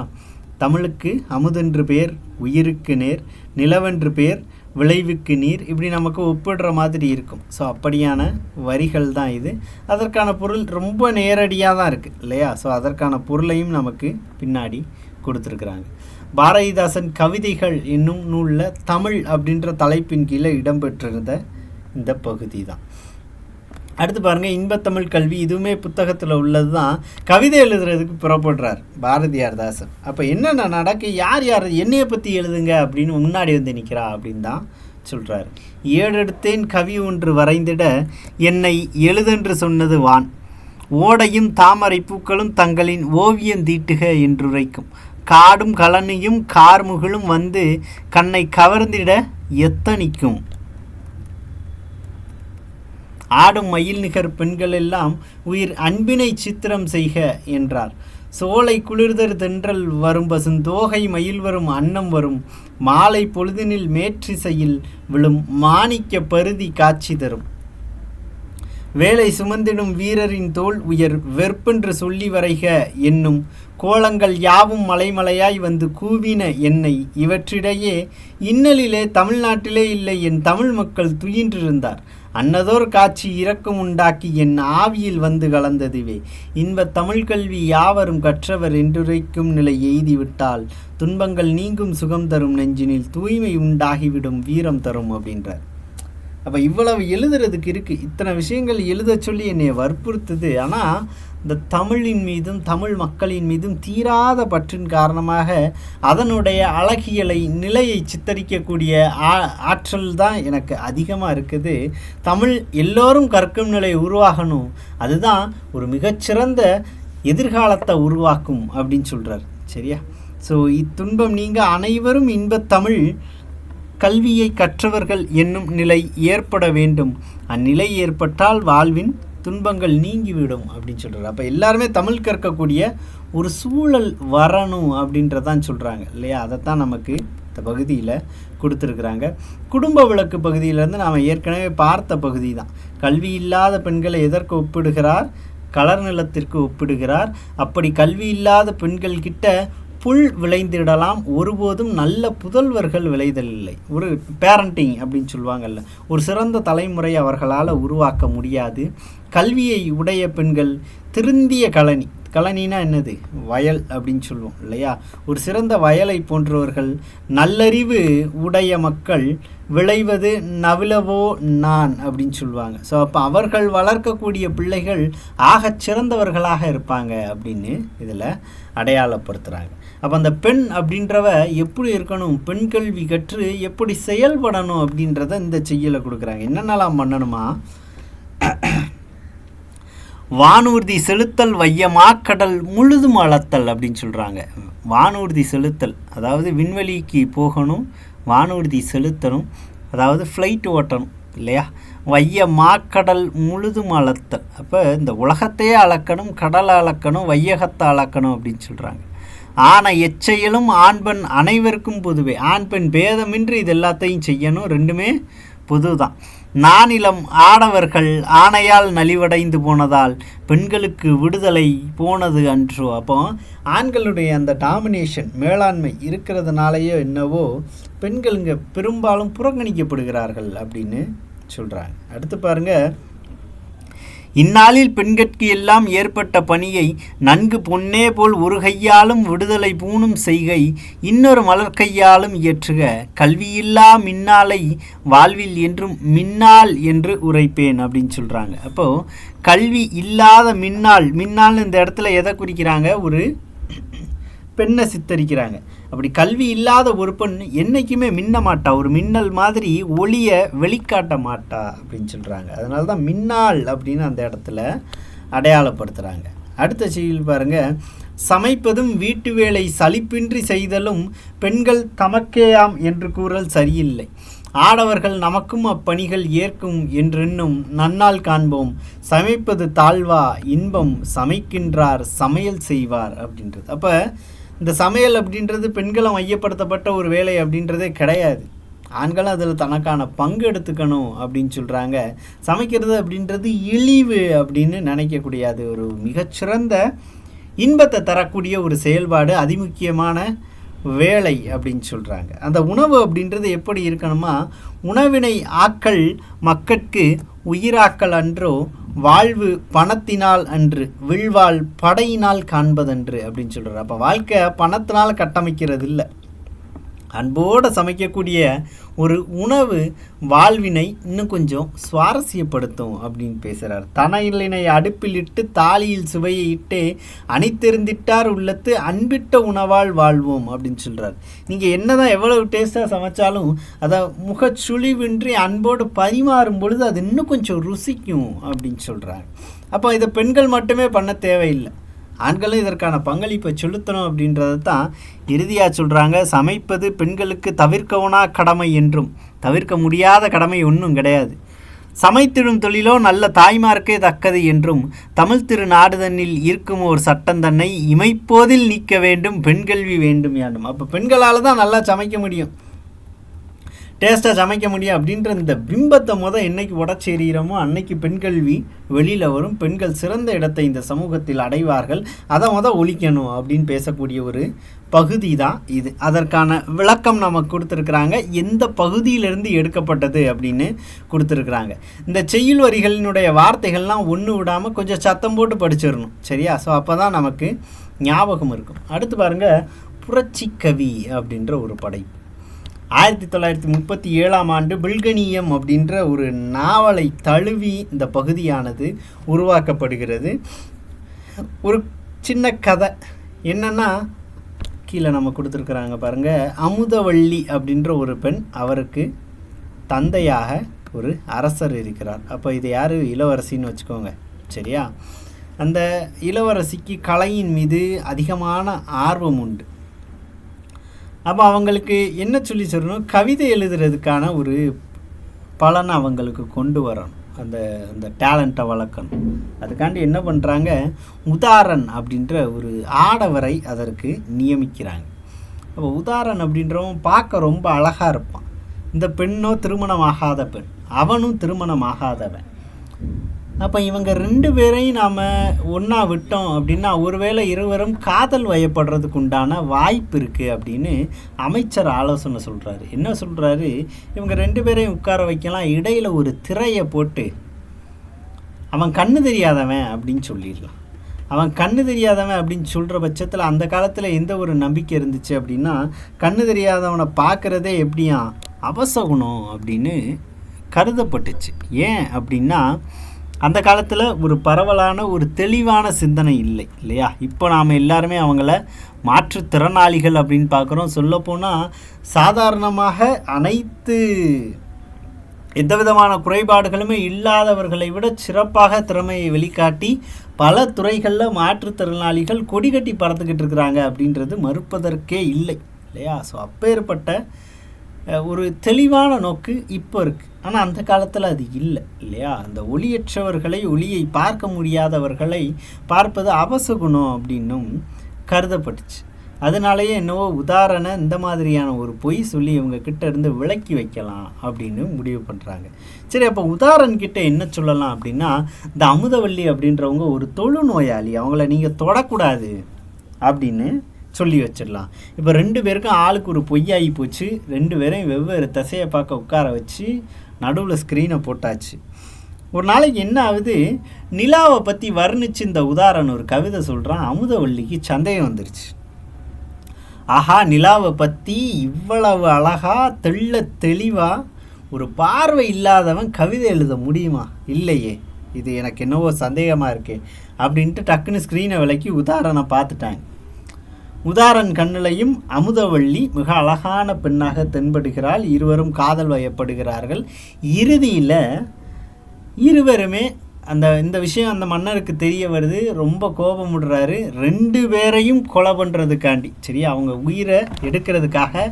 A: தமிழுக்கு அமுதென்று பேர் உயிருக்கு நேர் நிலவென்று பேர் விளைவுக்கு நீர், இப்படி நமக்கு ஒப்பிடுற மாதிரி இருக்கும். ஸோ அப்படியான வரிகள் தான் இது. அதற்கான பொருள் ரொம்ப நேரடியாக தான் இருக்குது இல்லையா? ஸோ அதற்கான பொருளையும் நமக்கு பின்னாடி கொடுத்துருக்குறாங்க. பாரதிதாசன் கவிதைகள் என்னும் நூலில் தமிழ் அப்படின்ற தலைப்பின் கீழே இடம்பெற்றிருந்த இந்த பகுதி தான். அடுத்து பாருங்கள், இன்பத்தமிழ் கல்வி. இதுவுமே புத்தகத்தில் உள்ளது தான். கவிதை எழுதுறதுக்கு புறப்படுறார் பாரதியார் தாசன். அப்போ என்னென்ன நடக்கு, யார் என்னையை பற்றி எழுதுங்க அப்படின்னு முன்னாடி வந்து நிற்கிறா அப்படின்னு தான் சொல்கிறார். ஏழெடுத்தேன் கவி ஒன்று வரைந்திட என்னை எழுதென்று சொன்னது வான் ஓடையும் தாமரை பூக்களும் தங்களின் ஓவியம் தீட்டுக என்றுரைக்கும் காடும் கலனியும் கார்முகிலும் வந்து கண்ணை கவர்ந்திட எத்தனிக்கும் ஆடும் மயில் நிகர் பெண்கள் எல்லாம் உயிர் அன்பினை சித்திரம் செய்க என்றார். சோலை குளிர்தர் தென்றல் வரும் பசுந்தோகை மயில் வரும் அன்னம் வரும் மாலை பொழுதினில் மேற்றிசையில் விழும் மாணிக்க பருதி காட்சி தரும் வேலை சுமந்திடும் வீரரின் தோல் உயர் வெற்பென்று சொல்லி வரைக என்னும் கோலங்கள் யாவும் மலைமலையாய் வந்து கூவின என்னை இவற்றிடையே இன்னலிலே தமிழ்நாட்டிலே இல்லை என் தமிழ் மக்கள் துயின்றிருந்தார் அன்னதோர் காட்சி இரக்கம் உண்டாக்கி என் ஆவியில் வந்து கலந்ததுவே இன்பத் தமிழ் கல்வி யாவரும் கற்றவர் என்றுரைக்கும் நிலை எய்திவிட்டால் துன்பங்கள் நீங்கும் சுகம் தரும் நெஞ்சினில் தூய்மை உண்டாகிவிடும் வீரம் தரும் அப்படின்றார். அப்போ இவ்வளவு எழுதுறதுக்கு இருக்குது, இத்தனை விஷயங்கள் எழுத சொல்லி என்னை வற்புறுத்துது. ஆனால் இந்த தமிழின் மீதும் தமிழ் மக்களின் மீதும் தீராத பற்றின் காரணமாக அதனுடைய அழகியலை நிலையை சித்தரிக்கக்கூடிய ஆற்றல் தான் எனக்கு அதிகமாக இருக்குது. தமிழ் எல்லோரும் கற்கும் நிலை உருவாகணும், அதுதான் ஒரு மிகச்சிறந்த எதிர்காலத்தை உருவாக்கும் அப்படின்னு சொல்கிறார். சரியா? ஸோ இத்துன்பம் நீங்க அனைவரும் இன்பத் தமிழ் கல்வியை கற்றவர்கள் என்னும் நிலை ஏற்பட வேண்டும். அந்நிலை ஏற்பட்டால் வாழ்வின் துன்பங்கள் நீங்கிவிடும் அப்படின்னு சொல்கிறார். அப்போ எல்லாருமே தமிழ் கற்கக்கூடிய ஒரு சூழல் வரணும் அப்படின்றதான் சொல்கிறாங்க இல்லையா? அதைத்தான் நமக்கு இந்த பகுதியில் கொடுத்துருக்குறாங்க. குடும்ப விளக்கு பகுதியிலேருந்து நாம் ஏற்கனவே பார்த்த பகுதி தான். கல்வி இல்லாத பெண்களை எதற்கு ஒப்பிடுகிறார்? கலர் நிலத்திற்கு ஒப்பிடுகிறார். அப்படி கல்வி இல்லாத பெண்கள் கிட்ட புல் விளைந்திடலாம், ஒருபோதும் நல்ல புதல்வர்கள் விளைதல் இல்லை. ஒரு பேரண்டிங் அப்படின்னு சொல்லுவாங்கல்ல, ஒரு சிறந்த தலைமுறை அவர்களால் உருவாக்க முடியாது. கல்வியை உடைய பெண்கள் திருந்திய கழனினா என்னது? வயல் அப்படின்னு சொல்லுவோம் இல்லையா? ஒரு சிறந்த வயலை போன்றவர்கள் நல்லறிவு உடைய மக்கள் விளைவது நவிலவோ நான் அப்படின்னு சொல்லுவாங்க. ஸோ அப்போ அவர்கள் வளர்க்கக்கூடிய பிள்ளைகள் ஆகச் சிறந்தவர்களாக இருப்பாங்க அப்படின்னு இதில் அடையாளப்படுத்துகிறாங்க. அப்போ அந்த பெண் அப்படின்றவ எப்படி இருக்கணும், பெண் கல்வி கற்று எப்படி செயல்படணும் அப்படின்றத இந்த செய்யலை கொடுக்குறாங்க. என்னென்னலாம் பண்ணணுமா? வானூர்தி செலுத்தல் வையமாக்கடல் முழுதும் அளத்தல் அப்படின்னு சொல்கிறாங்க. வானூர்தி செலுத்தல் அதாவது விண்வெளிக்கு போகணும், வானூர்தி செலுத்தணும், அதாவது ஃப்ளைட் ஓட்டணும் இல்லையா. வையமாக்கடல் முழுதும் அளத்தல், அப்போ இந்த உலகத்தையே அளக்கணும், கடலை அளக்கணும், வையகத்தை அளக்கணும் அப்படின்னு சொல்கிறாங்க. ஆன எச்செயலும் ஆண் பெண் அனைவருக்கும் பொதுவே, ஆண் பெண் பேதமின்றி இது எல்லாத்தையும் செய்யணும், ரெண்டுமே பொது தான். நானிலம் ஆடவர்கள் ஆணையால் நலிவடைந்து போனதால் பெண்களுக்கு விடுதலை போனது அன்றோ. அப்போ ஆண்களுடைய அந்த டாமினேஷன் மேலாண்மை இருக்கிறதுனாலேயோ என்னவோ பெண்கள் இங்கே பெரும்பாலும் புறக்கணிக்கப்படுகிறார்கள் அப்படின்னு சொல்கிறாங்க. அடுத்து பாருங்கள், இந்நாளில் பெண்கட்கு எல்லாம் ஏற்பட்ட பணியை நன்கு பொன்னே போல் ஒரு கையாலும் விடுதலை பூணும் செய்கை இன்னொரு மலர் கையாலும் இயற்றுக. கல்வியில்லா மின்னாலை வாழ்வில் என்றும் மின்னாள் என்று உரைப்பேன் அப்படின்னு சொல்கிறாங்க. அப்போது கல்வி இல்லாத மின்னாள், மின்னாள் இந்த இடத்துல எதை குறிக்கிறாங்க, ஒரு பெண்ணை சித்தரிக்கிறாங்க. அப்படி கல்வி இல்லாத ஒரு பெண் என்றைக்குமே மின்ன மாட்டா, ஒரு மின்னல் மாதிரி ஒளியை வெளிக்காட்ட மாட்டா அப்படின்னு சொல்கிறாங்க. அதனால தான் மின்னாள் அப்படின்னு அந்த இடத்துல அடையாளப்படுத்துகிறாங்க. அடுத்த செய்தியில் பாருங்கள், சமைப்பதும் வீட்டு வேலை சலிப்பின்றி செய்தலும் பெண்கள் தமக்கேயாம் என்று கூறல் சரியில்லை. ஆடவர்கள் நமக்கும் அப்பணிகள் ஏற்கும் என்றென்னும் நன்னால் காண்போம். சமைப்பது தாழ்வா இன்பம் சமைக்கின்றார் சமையல் செய்வார் அப்படின்றது. அப்போ இந்த சமையல் அப்படின்றது பெண்களும் மையப்படுத்தப்பட்ட ஒரு வேலை அப்படின்றதே கிடையாது. ஆண்களும் அதில் தனக்கான பங்கு எடுத்துக்கணும் அப்படின்னு சொல்கிறாங்க. சமைக்கிறது அப்படின்றது இழிவு அப்படின்னு நினைக்கக்கூடிய, அது ஒரு மிகச்சிறந்த இன்பத்தை தரக்கூடிய ஒரு செயல்பாடு, அதிமுக்கியமான வேலை அப்படின்னு சொல்கிறாங்க. அந்த உணவு அப்படின்றது எப்படி இருக்கணுமா, உணவினை ஆக்கல் மக்கட்கு உயிராக்கல் அன்றோ வாழ்வு பணத்தினால் அன்று விழ்வாள் படையினால் காண்பதன்று அப்படின்னு சொல்கிறார். அப்போ வாழ்க்கை பணத்தினால் கட்டமைக்கிறது இல்லை, அன்போடு சமைக்கக்கூடிய ஒரு உணவு வாழ்வினை இன்னும் கொஞ்சம் சுவாரஸ்யப்படுத்தும் அப்படின்னு பேசுகிறார். தனையிலினை அடுப்பில் இட்டு தாலியில் சுவையை இட்டே அணித்தெருந்திட்டார் உள்ளத்து அன்பிட்ட உணவால் வாழ்வோம் அப்படின்னு சொல்கிறார். நீங்கள் என்ன தான் எவ்வளவு டேஸ்ட்டாக சமைச்சாலும் அதை முகச்சுழிவின்றி அன்போடு பரிமாறும் பொழுது அது இன்னும் கொஞ்சம் ருசிக்கும் அப்படின்னு சொல்கிறாங்க. அப்போ இதை பெண்கள் மட்டுமே பண்ண தேவையில்லை, ஆண்களும் இதற்கான பங்களிப்பை செலுத்தணும் அப்படின்றத தான் இறுதியாக சொல்கிறாங்க. சமைப்பது பெண்களுக்கு தவிர்க்கவுனா கடமை என்றும் தவிர்க்க முடியாத கடமை ஒன்றும் கிடையாது. சமைத்திடும் தொழிலோ நல்ல தாய்மார்க்கே தக்கது என்றும் தமிழ் திரு நாடுதன்னில் இருக்கும் ஒரு சட்டம் தன்னை இமைப்போதில் நீக்க வேண்டும் பெண்கல்வி வேண்டும் யாண்டும். அப்போ பெண்களால் தான் நல்லா சமைக்க முடியும், டேஸ்ட்டாக சமைக்க முடியும் அப்படின்ற இந்த பிம்பத்தை என்னைக்கு உடச்சேரிகிறோமோ அன்னைக்கு பெண்கல்வி வெளியில் வரும், பெண்கள் சிறந்த இடத்தை இந்த சமூகத்தில் அடைவார்கள், அதை ஒழிக்கணும் அப்படின்னு பேசக்கூடிய ஒரு பகுதி தான் இது. அதற்கான விளக்கம் நமக்கு கொடுத்துருக்குறாங்க, எந்த பகுதியிலிருந்து எடுக்கப்பட்டது அப்படின்னு கொடுத்துருக்குறாங்க. இந்த செய்யுள் வரிகளினுடைய வார்த்தைகள்லாம் ஒன்று விடாமல் கொஞ்சம் சத்தம் போட்டு படிச்சிடணும், சரியா? ஸோ அப்போ தான் நமக்கு ஞாபகம் இருக்கும். அடுத்து பாருங்கள், புரட்சிக்கவி அப்படின்ற ஒரு படைப்பு 1937ஆம் ஆண்டு பில்கனியம் அப்படின்ற ஒரு நாவலை தழுவி இந்த பகுதியானது உருவாக்கப்படுகிறது. ஒரு சின்ன கதை என்னென்னா, கீழே நம்ம கொடுத்துருக்குறாங்க பாருங்கள், அமுதவள்ளி அப்படின்ற ஒரு பெண், அவருக்கு தந்தையாக ஒரு அரசர் இருக்கிறார். அப்போ இது யார், இளவரசின்னு வச்சுக்கோங்க, சரியா? அந்த இளவரசிக்கு கலையின் மீது அதிகமான ஆர்வம் உண்டு. அப்போ அவங்களுக்கு என்ன சொல்லி சொல்லணும், கவிதை எழுதுறதுக்கான ஒரு பலனை அவங்களுக்கு கொண்டு வரணும், அந்த டேலண்ட்டை வளர்க்கணும். அதுக்காண்டி என்ன பண்ணுறாங்க, உதாரன் அப்படின்ற ஒரு ஆடவரை அதற்கு நியமிக்கிறாங்க. அப்போ உதாரன் அப்படின்றவன் பார்க்க ரொம்ப அழகாக இருப்பான். இந்த பெண்ணோ திருமணமாகாத பெண், அவனும் திருமணமாகாதவன். அப்போ இவங்க ரெண்டு பேரையும் நாம் ஒன்றா விட்டோம் அப்படின்னா ஒருவேளை இருவரும் காதல் வயப்படுறதுக்கு உண்டான வாய்ப்பு இருக்குது அப்படின்னு அமைச்சர் ஆலோசனை சொல்கிறாரு. என்ன சொல்கிறாரு, இவங்க ரெண்டு பேரையும் உட்கார வைக்கலாம், இடையில் ஒரு திரையை போட்டு அவன் கண்ணு தெரியாதவன் அப்படின்னு சொல்லிடலாம். அவன் கண்ணு தெரியாதவன் அப்படின்னு சொல்கிற பட்சத்தில் அந்த காலத்தில் எந்த ஒரு நம்பிக்கை இருந்துச்சு அப்படின்னா, கண்ணு தெரியாதவனை பார்க்குறதே எப்படியா அபசகுணம் அப்படின்னு கருதப்பட்டுச்சு. ஏன் அப்படின்னா அந்த காலத்தில் ஒரு பரவலான ஒரு தெளிவான சிந்தனை இல்லை இல்லையா? இப்போ நாம் எல்லாருமே அவங்கள மாற்றுத்திறனாளிகள் அப்படின்னு பார்க்குறோம். சொல்லப்போனால் சாதாரணமாக அனைத்து எந்த விதமான குறைபாடுகளுமே இல்லாதவர்களை விட சிறப்பாக திறமையை வெளிக்காட்டி பல துறைகளில் மாற்றுத்திறனாளிகள் கொடி கட்டி பறந்துக்கிட்டு இருக்கிறாங்க அப்படின்றது மறுப்பதற்கே இல்லை இல்லையா? ஸோ அப்பேற்பட்ட ஒரு தெளிவான நோக்கு இப்போ இருக்குது. ஆனால் அந்த காலத்தில் அது இல்லை இல்லையா? அந்த ஒளியற்றவர்களை, ஒளியை பார்க்க முடியாதவர்களை பார்ப்பது அபசகுணம் அப்படின்னும் கருதப்பட்டுச்சு. அதனாலேயே என்னவோ உதாரண இந்த மாதிரியான ஒரு பொய் சொல்லி இவங்க கிட்ட இருந்து விலக்கி வைக்கலாம் அப்படின்னு முடிவு பண்ணுறாங்க. சரி, அப்போ உதாரன்கிட்ட என்ன சொல்லலாம் அப்படின்னா, இந்த அமுதவள்ளி அப்படின்றவங்க ஒரு தொழுநோயாளி, அவங்கள நீங்கள் தொடக்கூடாது அப்படின்னு சொல்லி வச்சிடலாம். இப்போ 2 பேருக்கும் ஆளுக்கு ஒரு பொய்யாகி போச்சு. 2 பேரையும் வெவ்வேறு திசையை பார்க்க உட்கார வச்சு நடுவில் ஸ்க்ரீனை போட்டாச்சு. ஒரு நாளைக்கு என்ன ஆகுது, நிலாவை பற்றி வர்ணித்து இந்த உதாரணம் ஒரு கவிதை சொல்கிறான். அமுதவள்ளிக்கு சந்தேகம் வந்துருச்சு. ஆஹா, நிலாவை பற்றி இவ்வளவு அழகாக தெளிவாக ஒரு பார்வை இல்லாதவன் கவிதை எழுத முடியுமா? இல்லையே, இது எனக்கு என்னவோ சந்தேகமாக இருக்கே அப்படின்ட்டு டக்குன்னு ஸ்க்ரீனை விலக்கி உதாரணம் பார்த்துட்டாங்க. உதாரன் கண்ணிலையும் அமுதவள்ளி மிக அழகான பெண்ணாக தென்படுகிறாள். இருவரும் காதல் வயப்படுகிறார்கள். இறுதியில் இருவருமே இந்த விஷயம் அந்த மன்னருக்கு தெரிய வருது. ரொம்ப கோபம் விடுறாரு. 2 பேரையும் கொலை பண்ணுறதுக்காண்டி, சரியா, அவங்க உயிரை எடுக்கிறதுக்காக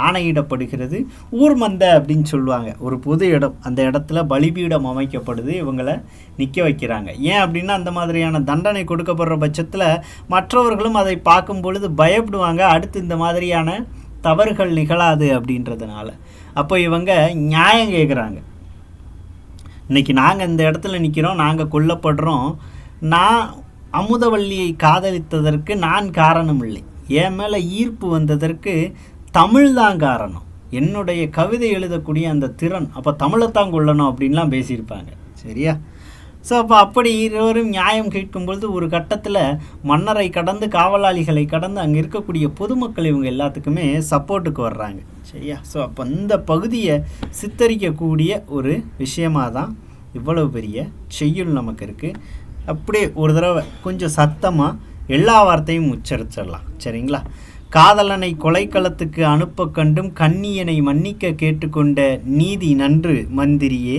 A: ஆணையிடப்படுகிறது. ஊர்மந்தை அப்படின்னு சொல்லுவாங்க, ஒரு பொது இடம். அந்த இடத்துல பலிபீடம் அமைக்கப்படுது. இவங்களை நிற்க வைக்கிறாங்க. ஏன் அப்படின்னா, அந்த மாதிரியான தண்டனை கொடுக்கப்படுற பட்சத்தில் மற்றவர்களும் அதை பார்க்கும் பொழுது பயப்படுவாங்க. அடுத்து இந்த மாதிரியான தவறுகள் நிகழாது அப்படின்றதுனால. அப்போ இவங்க நியாயம் கேட்குறாங்க. இன்றைக்கி நாங்கள் இந்த இடத்துல நிற்கிறோம், நாங்கள் கொல்லப்படுறோம். நான் அமுதவள்ளியை காதலித்ததற்கு நான் காரணம் இல்லை. என் மேலே ஈர்ப்பு வந்ததற்கு தமிழ் தான் காரணம். என்னுடைய கவிதை எழுதக்கூடிய அந்த திறன், அப்போ தமிழைத்தான் கொள்ளணும் அப்படின்லாம் பேசியிருப்பாங்க, சரியா? ஸோ அப்போ அப்படி இருவரும் நியாயம் கேட்கும்பொழுது ஒரு கட்டத்தில் மன்னரை கடந்து, காவலாளிகளை கடந்து அங்கே இருக்கக்கூடிய பொதுமக்கள் இவங்க எல்லாத்துக்குமே சப்போர்ட்டுக்கு வர்றாங்க, சரியா? ஸோ அப்போ இந்த பகுதியை சித்தரிக்கக்கூடிய ஒரு விஷயமாக தான் இவ்வளவு பெரிய செய்யுள் நமக்கு இருக்குது. அப்படியே ஒரு தடவை கொஞ்சம் சத்தமாக எல்லா வார்த்தையும் உச்சரிச்சிடலாம், சரிங்களா? காதலனை கொலைக்களத்துக்கு அனுப்ப கண்டும் கண்ணியனை மன்னிக்க கேட்டுக்கொண்ட நீதி நன்று மந்திரியே,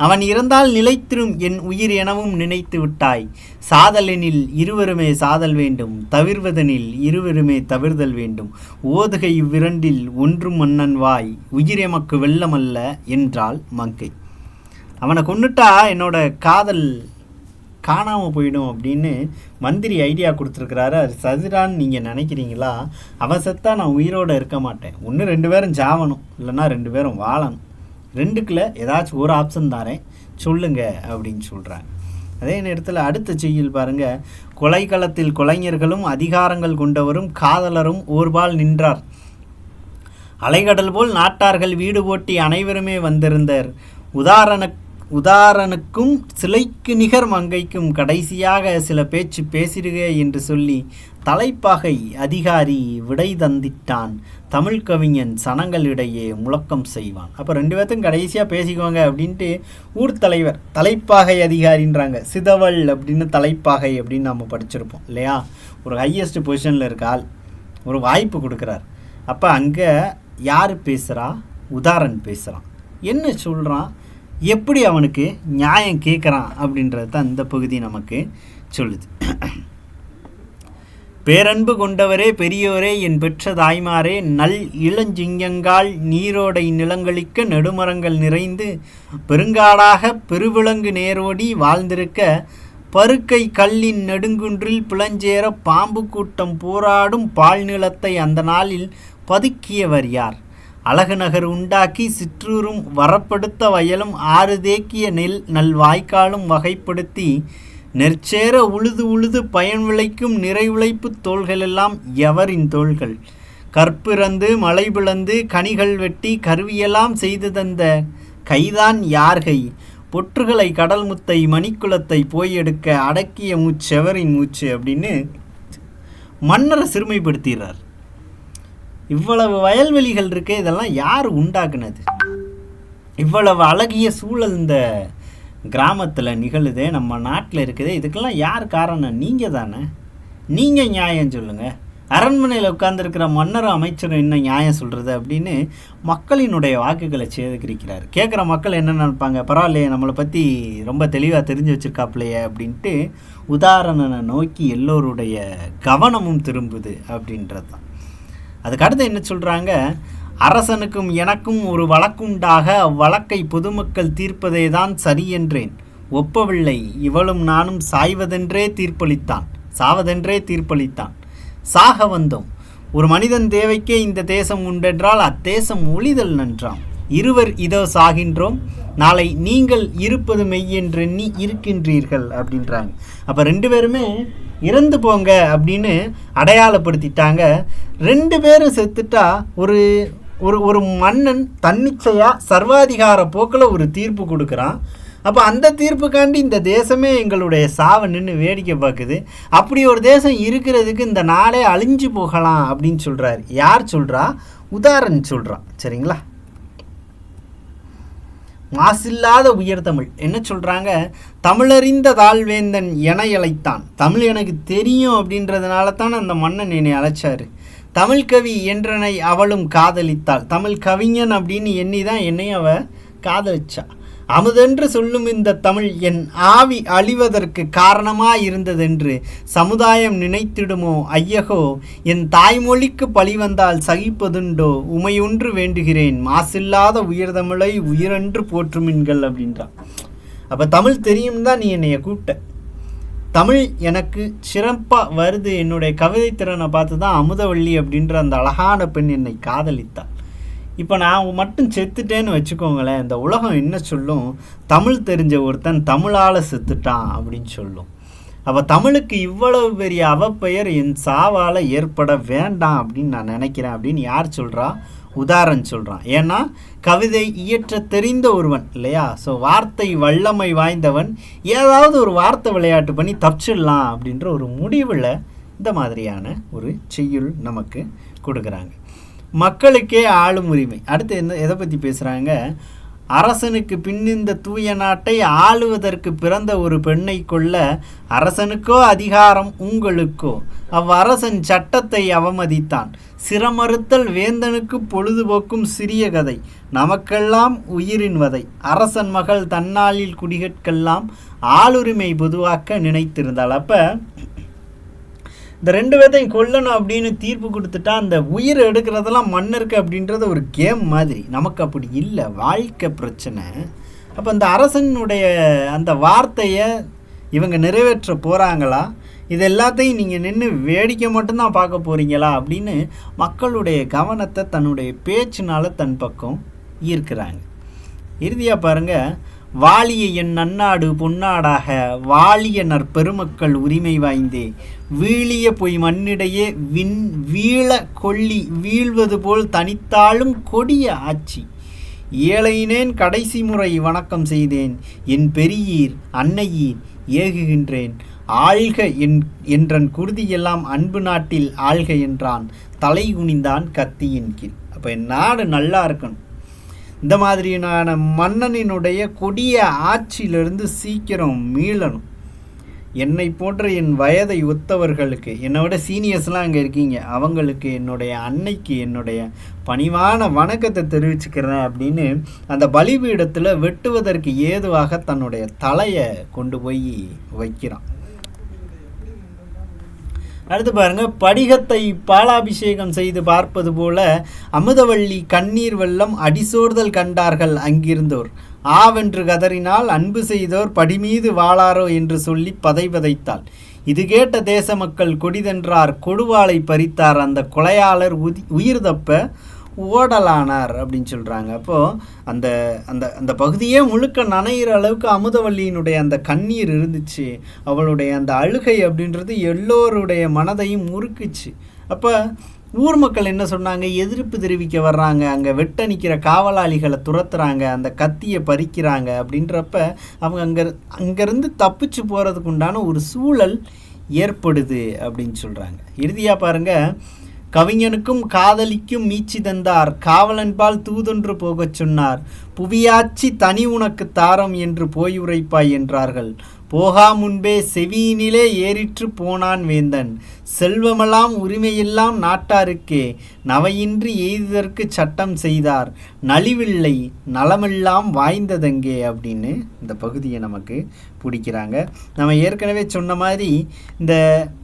A: அவன் இறந்தால் நிலைத்திரும் என் உயிர் எனவும் நினைத்து விட்டாய். சாதலெனில் இருவருமே சாதல் வேண்டும், தவிர்வதனில் இருவருமே தவிர்தல் வேண்டும். ஓதுகை இவ்விரண்டில் ஒன்றும் மன்னன் வாய், உயிர் எமக்கு வெள்ளமல்ல என்றால் மங்கை. அவனை கொண்டுட்டா என்னோட காதல் காணாமல் போயிடும் அப்படின்னு மந்திரி ஐடியா கொடுத்துருக்கிறாரு. அது சதிரான்னு நீங்கள் நினைக்கிறீங்களா? அவன் செத்தா நான் உயிரோடு இருக்க மாட்டேன். ஒன்று 2 பேரும் சாவணும், இல்லைன்னா 2 பேரும் வாழணும். 2க்குள்ள ஏதாச்சும் ஒரு ஆப்ஷன் தாரேன், சொல்லுங்க அப்படின்னு சொல்கிறாங்க. அதே நேரத்தில் அடுத்த செய்யுள் பாருங்கள். கொலைக்களத்தில் கொலைஞர்களும் அதிகாரங்கள் கொண்டவரும் காதலரும் ஓர்பால் நின்றார். அலைகடல் போல் நாட்டார்கள் வீடு போட்டி அனைவருமே வந்திருந்தர். உதாரனுக்கும் சிலைக்கு நிகர் மங்கைக்கும் கடைசியாக சில பேச்சு பேசிடுக என்று சொல்லி தலைப்பாகை அதிகாரி விடை தந்திட்டான். தமிழ் கவிஞன் சனங்களிடையே முழக்கம் செய்வான். அப்போ 2 பேர்த்தும் கடைசியாக பேசிக்குவாங்க அப்படின்ட்டு ஊர் தலைவர் தலைப்பாகை அதிகாரின்றாங்க. சிதவல் அப்படின்னு தலைப்பாகை அப்படின்னு நம்ம படிச்சிருப்போம் இல்லையா? ஒரு ஹையஸ்ட் பொசிஷனில் இருக்க ஆள் ஒரு வாய்ப்பு கொடுக்குறார். அப்போ அங்கே யார் பேசுகிறா? உதாரன் பேசுகிறான். என்ன சொல்கிறான், எப்படி அவனுக்கு நியாயம் கேட்குறான் அப்படின்றது தான் இந்த பகுதி நமக்கு சொல்லுது. பேரன்பு கொண்டவரே பெரியோரே என் பெற்ற தாய்மாரே, நல் இளஞ்சிங்கங்கால் நீரோடை நிலங்களிக்க நெடுமரங்கள் நிறைந்து பெருங்காடாக பெருவிலங்கு நேரோடி வாழ்ந்திருக்க பருக்கை கல்லின் நெடுங்குன்றில் பிளஞ்சேர பாம்பு கூட்டம் போராடும் பால் நிலத்தை அந்த நாளில் பதுக்கியவர் யார்? அழகு நகர் உண்டாக்கி சிற்றூரும் வரப்படுத்த வயலும் 6 தேக்கிய நல் வாய்க்காலும் வகைப்படுத்தி நெற்சேர உழுது பயன் விளைக்கும் நிறை உழைப்பு தோள்களெல்லாம் எவரின் தோள்கள்? கற்பிறந்து மலை பிளந்து கனிகள் வெட்டி கருவியெல்லாம் செய்து தந்த கைதான் யார்கை? பொற்றுகளை கடல் முத்தை மணிக்குளத்தை போய் எடுக்க அடக்கிய மூச்செவரின் மூச்சு அப்படின்னு மன்னரை சிறுமைப்படுத்துகிறார். இவ்வளவு வயல்வெளிகள் இருக்கு, இதெல்லாம் யார் உண்டாக்குனது? இவ்வளவு அழகிய சூழல் இந்த கிராமத்தில் நிகழுது, நம்ம நாட்டில் இருக்குது, இதுக்கெல்லாம் யார் காரணம்? நீங்கள் தானே. நீங்கள் நியாயம் சொல்லுங்கள். அரண்மனையில் உட்கார்ந்துருக்கிற மன்னரும் அமைச்சரும் என்ன நியாயம் சொல்கிறது அப்படின்னு மக்களினுடைய வாக்குகளை சேகரிக்கிறார். கேட்குற மக்கள் என்ன நினைப்பாங்க, பரவாயில்லையே நம்மளை பற்றி ரொம்ப தெளிவாக தெரிஞ்சு வச்சுருக்காப்புலையே அப்படின்ட்டு உதாரணனை நோக்கி எல்லோருடைய கவனமும் திரும்புது அப்படின்றது தான். அதுக்கடுத்து என்ன சொல்கிறாங்க, அரசனுக்கும் எனக்கும் ஒரு வழக்குண்டாக அவ்வழக்கை பொதுமக்கள் தீர்ப்பதே தான் சரி என்றேன். ஒப்பவில்லை இவளும் நானும் சாவதென்றே தீர்ப்பளித்தான். சாக வந்தோம். ஒரு மனிதன் தேவைக்கே இந்த தேசம் உண்டென்றால் அத்தேசம் ஒளிதல் நன்றாம். இருவர் இதோ சாகின்றோம், நாளை நீங்கள் இருப்பது மெய்யென்றெண்ணி இருக்கின்றீர்கள் அப்படின்றாங்க. அப்போ 2 பேருமே இறந்து போங்க அப்படின்னு அடையாளப்படுத்திட்டாங்க. 2 பேரும் செத்துட்டா ஒரு ஒரு மன்னன் தன்னிச்சையாக சர்வாதிகார போக்கில் ஒரு தீர்ப்பு கொடுக்குறான். அப்போ அந்த தீர்ப்புக்காண்டி இந்த தேசமே எங்களுடைய சாவை நின்று வேடிக்கை பார்க்குது. அப்படி ஒரு தேசம் இருக்கிறதுக்கு இந்த நாடே அழிஞ்சு போகலாம் அப்படின்னு சொல்கிறாரு. யார் சொல்கிறா? உதாரணம் சொல்கிறான். சரிங்களா? மாசில்லாத உயர்தமிழ் என்ன சொல்கிறாங்க, தமிழறிந்த தாழ்வேந்தன் என அழைத்தான். தமிழ் எனக்கு தெரியும் அப்படின்றதுனால தான் அந்த மன்னன் என்னை அழைச்சாரு. தமிழ் கவி என்றனை அவளும் காதலித்தாள். தமிழ் கவிஞன் அப்படின்னு எண்ணி தான் என்னையும் அவ காதலிச்சா. அமுதென்று சொல்லும் இந்த தமிழ் என் ஆவி அழிவதற்கு காரணமாயிருந்ததென்று சமுதாயம் நினைத்திடுமோ ஐயகோ, என் தாய்மொழிக்கு பழி வந்தால் சகிப்பதுண்டோ, உமையொன்று வேண்டுகிறேன் மாசில்லாத உயர்தமிழை உயிரென்று போற்றுமின்கள் அப்படின்றான். அப்போ தமிழ் தெரியும் தான் நீ என்னைய கூப்பிட்ட. தமிழ் எனக்கு சிறப்பாக வருது, என்னுடைய கவிதை திறனை பார்த்து தான் அமுதவள்ளி அப்படின்ற அந்த அழகான பெண் என்னை காதலித்தாள். இப்போ நான் மட்டும் செத்துட்டேன்னு வச்சுக்கோங்களேன், இந்த உலகம் என்ன சொல்லும், தமிழ் தெரிஞ்ச ஒருத்தன் தமிழால் செத்துட்டான் அப்படின்னு சொல்லும். அப்போ தமிழுக்கு இவ்வளவு பெரிய அவப்பெயர் என் சாவால் ஏற்பட வேண்டாம் அப்படின்னு நான் நினைக்கிறேன் அப்படின்னு யார் சொல்கிறா? உதாரணம் சொல்கிறான். ஏன்னா கவிதை இயற்ற தெரிந்த ஒருவன் இல்லையா? ஸோ வார்த்தை வல்லமை வாய்ந்தவன் ஏதாவது ஒரு வார்த்தை விளையாட்டு பண்ணி தப்பிச்சிடலாம் அப்படின்ற ஒரு முடிவில் இந்த மாதிரியான ஒரு செய்யுள் நமக்கு கொடுக்குறாங்க. மக்களுக்கே ஆளும் உரிமை. அடுத்து எதை பற்றி பேசுகிறாங்க, அரசனுக்கு பின்னிந்த தூய நாட்டை ஆளுவதற்கு பிறந்த ஒரு பெண்ணை கொள்ள அரசனுக்கோ அதிகாரம் உங்களுக்கோ, அவ்வரசன் சட்டத்தை அவமதித்தான். சிரமறுத்தல் வேந்தனுக்கு பொழுதுபோக்கும் சிறிய கதை, நமக்கெல்லாம் உயிரின் வதை. அரசன் மகள் தன்னாளில் குடிகட்கெல்லாம் ஆளுரிமை பொதுவாக்க நினைத்திருந்தாள். அப்போ இந்த 2 பேர்த்தையும் கொல்லணும் அப்படின்னு தீர்ப்பு கொடுத்துட்டா அந்த உயிர் எடுக்கிறதெல்லாம் மன்னருக்கு அப்படின்றது ஒரு கேம் மாதிரி. நமக்கு அப்படி இல்லை, வாழ்க்கை பிரச்சனை. அப்போ அந்த அரசனுடைய அந்த வார்த்தையை இவங்க நிறைவேற்ற போகிறாங்களா, இது எல்லாத்தையும் நீங்கள் நின்று வேடிக்கை மட்டும்தான் பார்க்க போகிறீங்களா அப்படின்னு மக்களுடைய கவனத்தை தன்னுடைய பேச்சினால் தன் பக்கம் ஈர்க்கிறாங்க. இறுதியாக பாருங்கள், வாழிய என் நன்னாடு பொன்னாடாக வாழிய நற்பெருமக்கள் உரிமை வாய்ந்தே வீழிய பொய் மண்ணிடையே வீழ கொள்ளி வீழ்வது போல் தனித்தாளும் கொடிய ஆட்சி. ஏழையினேன் கடைசி முறை வணக்கம் செய்தேன், என் பெரியீர் அன்னையீர் ஏகுகின்றேன். ஆள்க என்றன் குருதியெல்லாம் அன்பு நாட்டில் ஆள்க என்றான், தலை குனிந்தான் கத்தியின் கீழ். அப்போ என் நாடு நல்லா இருக்கணும், இந்த மாதிரியான மன்னனினுடைய கொடிய ஆட்சியிலிருந்து சீக்கிரம் மீளணும். என்னை போன்ற என் வயதை ஒத்தவர்களுக்கு, என்னை விட சீனியர்ஸ்லாம் அங்கே இருக்கீங்க, அவங்களுக்கு என்னுடைய அன்னைக்கு என்னுடைய பணிவான வணக்கத்தை தெரிவிச்சுக்கிறேன் அப்படின்னு அந்த பலிபீடத்தில் வெட்டுவதற்கு ஏதுவாக தன்னுடைய தலையை கொண்டு போய் வைக்கிறான். அடுத்து பாருங்க, படிகத்தை பாலாபிஷேகம் செய்து பார்ப்பது போல அமுதவள்ளி கண்ணீர் வெள்ளம் அடிசோர்தல் கண்டார்கள் அங்கிருந்தோர். ஆவென்று கதறினால் அன்பு செய்தோர் படிமீது வாளாரோ என்று சொல்லி பதைபதைத்தாள். இது கேட்ட தேச மக்கள் கொடிதென்றார், கொடுவாளை பறித்தார். அந்த கொலையாளர் உயிர் தப்ப ஓடலானார் அப்படின்னு சொல்கிறாங்க. அப்போது அந்த அந்த அந்த பகுதியே முழுக்க நனைகிற அளவுக்கு அமுதவல்லியினுடைய அந்த கண்ணீர் இருந்துச்சு. அவளுடைய அந்த அழுகை அப்படின்றது எல்லோருடைய மனதையும் முறுக்குச்சு. அப்போ ஊர் மக்கள் என்ன சொன்னாங்க, எதிர்ப்பு தெரிவிக்க வர்றாங்க, அங்கே வெட்ட நிற்கிற காவலாளிகளை துரத்துறாங்க, அந்த கத்தியை பறிக்கிறாங்க. அப்படின்றப்ப அவங்க அங்கேருந்து தப்பிச்சு போகிறதுக்கு உண்டான ஒரு சூழல் ஏற்படுது அப்படின்னு சொல்கிறாங்க. இறுதியாக பாருங்கள், கவிஞனுக்கும் காதலிக்கும் மீச்சி தந்தார், காவலன்பால் தூதொன்று போகச் சொன்னார். புவியாட்சி தனி உனக்கு தாரம் என்று போய் உரைப்பாய் என்றார்கள். போகா முன்பே செவியினிலே ஏறிற்று போனான் வேந்தன், செல்வமெல்லாம் உரிமையெல்லாம் நாட்டாருக்கே, நவையின்றி எய்ததற்கு சட்டம் செய்தார், நலிவில்லை நலமெல்லாம் வாய்ந்ததெங்கே அப்படின்னு இந்த பகுதியை நமக்கு பிடிக்கிறாங்க. நம்ம ஏற்கனவே சொன்ன மாதிரி இந்த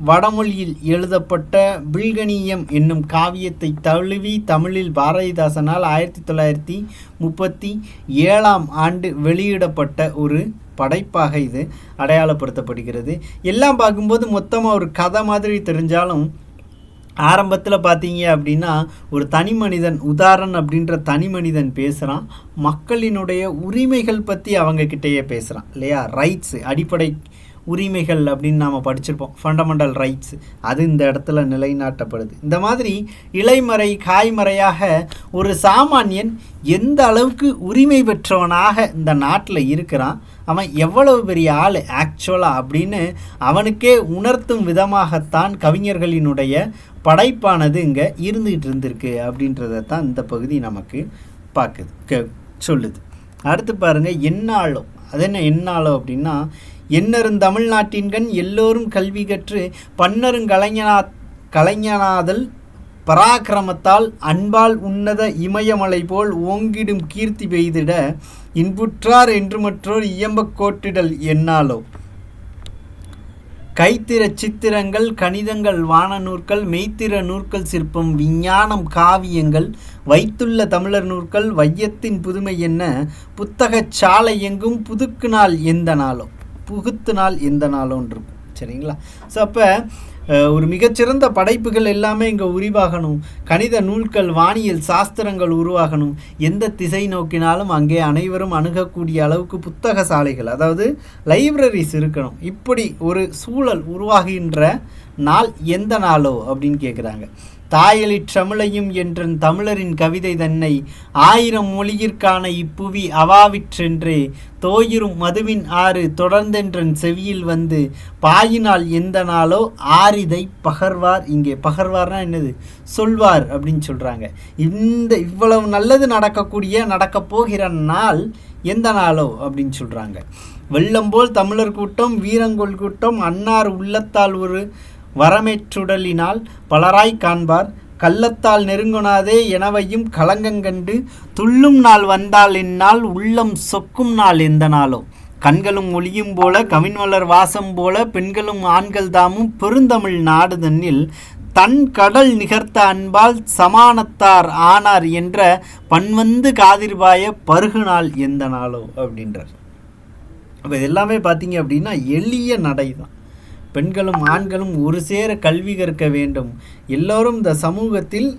A: வடமொழியில் எழுதப்பட்ட பில்கணியம் என்னும் காவியத்தை தழுவி தமிழில் பாரதிதாசனால் 1937 வெளியிடப்பட்ட ஒரு படைப்பாக இது அடையாளப்படுத்தப்படுகிறது. எல்லாம் பார்க்கும்போது மொத்தமாக ஒரு கதை மாதிரி தெரிஞ்சாலும் ஆரம்பத்தில் பார்த்தீங்க அப்படின்னா ஒரு தனி மனிதன், உதாரணம் அப்படின்ற தனி மனிதன் பேசுகிறான், மக்களினுடைய உரிமைகள் பற்றி அவங்கக்கிட்டேயே பேசுகிறான் இல்லையா. ரைட்ஸு, அடிப்படை உரிமைகள் அப்படின்னு நாம் படிச்சிருப்போம், ஃபண்டமெண்டல் ரைட்ஸ், அது இந்த இடத்துல நிலைநாட்டப்படுது. இந்த மாதிரி இலைமறை காய்மறையாக ஒரு சாமானியன் எந்த அளவுக்கு உரிமை பெற்றவனாக இந்த நாட்டில் இருக்கிறான், அவன் எவ்வளவு பெரிய ஆள் ஆக்சுவலாக அப்படின்னு அவனுக்கே உணர்த்தும் விதமாகத்தான் கவிஞர்களினுடைய படைப்பானது இங்கே இருந்துகிட்டு இருந்திருக்கு அப்படின்றதான் இந்த பகுதி நமக்கு சொல்லுது. அடுத்து பாருங்கள், என்னாலோ. அது என்ன என்னாலோ அப்படின்னா, எண்ணரும் தமிழ்நாட்டின்கண் எல்லோரும் கல்வி கற்று கலைஞனாதல் பராக்கிரமத்தால் அன்பால் உன்னத இமயமலை போல் ஓங்கிடும் கீர்த்தி பெய்திட இன்புற்றார் என்று மற்றோர் இயம்பக் கோட்டிடல் என்னாலோ. கைத்திர சித்திரங்கள், கணிதங்கள், வானநூற்கள், மெய்த்திர நூற்கள், சிற்பம், விஞ்ஞானம், காவியங்கள் வைத்துள்ள தமிழர் நூற்கள் வையத்தின் புதுமை என்ன புத்தகச் சாலை எங்கும் புதுக்கு நாள் எந்த நாளோ, புகுத்து நாள் எந்த நாளோன்னு இருக்கும். சரிங்களா. ஸோ அப்போ ஒரு மிகச்சிறந்த படைப்புகள் எல்லாமே இங்கே உருவாகணும், கணித நூல்கள், வானியல் சாஸ்திரங்கள் உருவாகணும், எந்த திசை நோக்கினாலும் அங்கே அனைவரும் அணுகக்கூடிய அளவுக்கு புத்தக சாலைகள், அதாவது லைப்ரரிஸ் இருக்கணும். இப்படி ஒரு சூழல் உருவாகின்ற நாள் எந்த நாளோ அப்படின்னு கேட்குறாங்க. தாயலிற் தமிழையும் என்றன் தமிழரின் கவிதை தன்னை 1000 மொழியிற்கான இப்புவி அவாவிற்றென்றே தோயிரும் மதுவின் ஆறு தொடர்ந்தென்றன் செவியில் வந்து பாயினால் எந்த நாளோ ஆரிதை பகர்வார். இங்கே பகர்வார்னா என்னது, சொல்வார் அப்படின்னு சொல்கிறாங்க. இவ்வளவு நல்லது நடக்கப் போகிற நாள் எந்த நாளோ அப்படின்னு சொல்கிறாங்க. வெள்ளம் போல் தமிழர் கூட்டம், வீரங்கொள் கூட்டம், அன்னார் உள்ளத்தால் ஒரு வரமேற்றுடலினால் பலராய் காண்பார், கள்ளத்தால் நெருங்குனாதே எனவையும் கலங்கங்கண்டு துள்ளும் நாள் வந்தால் என்னால் உள்ளம் சொக்கும் நாள் எந்த நாளோ. கண்களும் ஒளியும் போல கவின்வளர் வாசம் போல பெண்களும் ஆண்கள் தாமும் பெருந்தமிழ் நாடு தன்னில் தன் கடல் நிகர்த்த அன்பால் சமானத்தார் ஆனார் என்ற பன்வந்து காதிர்பாய பருகு நாள் எந்த நாளோ அப்படின்றார். அப்போ இது எல்லாமே பார்த்தீங்க அப்படின்னா எளிய நடை தான். பெண்களும் ஆண்களும் ஒரு சேர கல்வி கற்க வேண்டும், எல்லோரும் இந்த சமூகத்தில்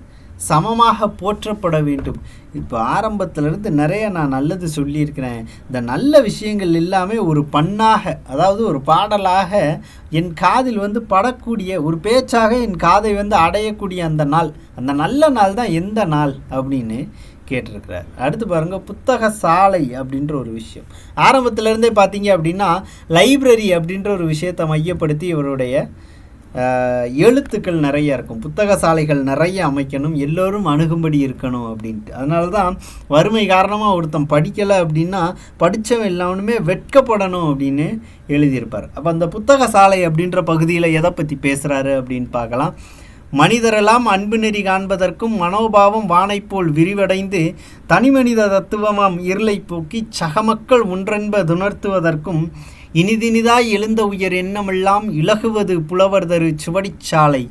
A: சமமாக போற்றப்பட வேண்டும். இப்போ ஆரம்பத்திலிருந்து நிறைய நான் நல்லது சொல்லியிருக்கிறேன். இந்த நல்ல விஷயங்கள் எல்லாமே ஒரு பண்ணாக, அதாவது ஒரு பாடலாக என் காதில் படக்கூடிய ஒரு பேச்சாக என் காதை அடையக்கூடிய அந்த நாள், அந்த நல்ல நாள் தான் எந்த நாள் அப்படின்னு கேட்டிருக்கிறார். அடுத்து பாருங்கள், புத்தக சாலை அப்படின்ற ஒரு விஷயம். ஆரம்பத்திலேருந்தே பார்த்தீங்க அப்படின்னா லைப்ரரி அப்படின்ற ஒரு விஷயத்தை மையப்படுத்தி இவருடைய எழுத்துக்கள் நிறைய இருக்கும். புத்தக சாலைகள் நிறைய அமைக்கணும், எல்லோரும் அணுகும்படி இருக்கணும் அப்படின்ட்டு. அதனால தான் வறுமை காரணமாக ஒருத்தன் படிக்கலை அப்படின்னா படித்தவன் எல்லாமே வெட்கப்படணும் அப்படின்னு எழுதியிருப்பார். அப்போ அந்த புத்தக சாலை அப்படின்ற பகுதியில் எதை பற்றி பேசுகிறாரு அப்படின்னு பார்க்கலாம். மனிதரெல்லாம் அன்பு நெறி காண்பதற்கும் மனோபாவம் வானைப்போல் விரிவடைந்து தனிமனித தத்துவமாம் இருளை போக்கி சகமக்கள் ஒன்றென்பதுணர்த்துவதற்கும் இனிதினிதாய் எழுந்த உயர் எண்ணமெல்லாம் இலகுவது புலவர்தரு சுவடிச்சாலை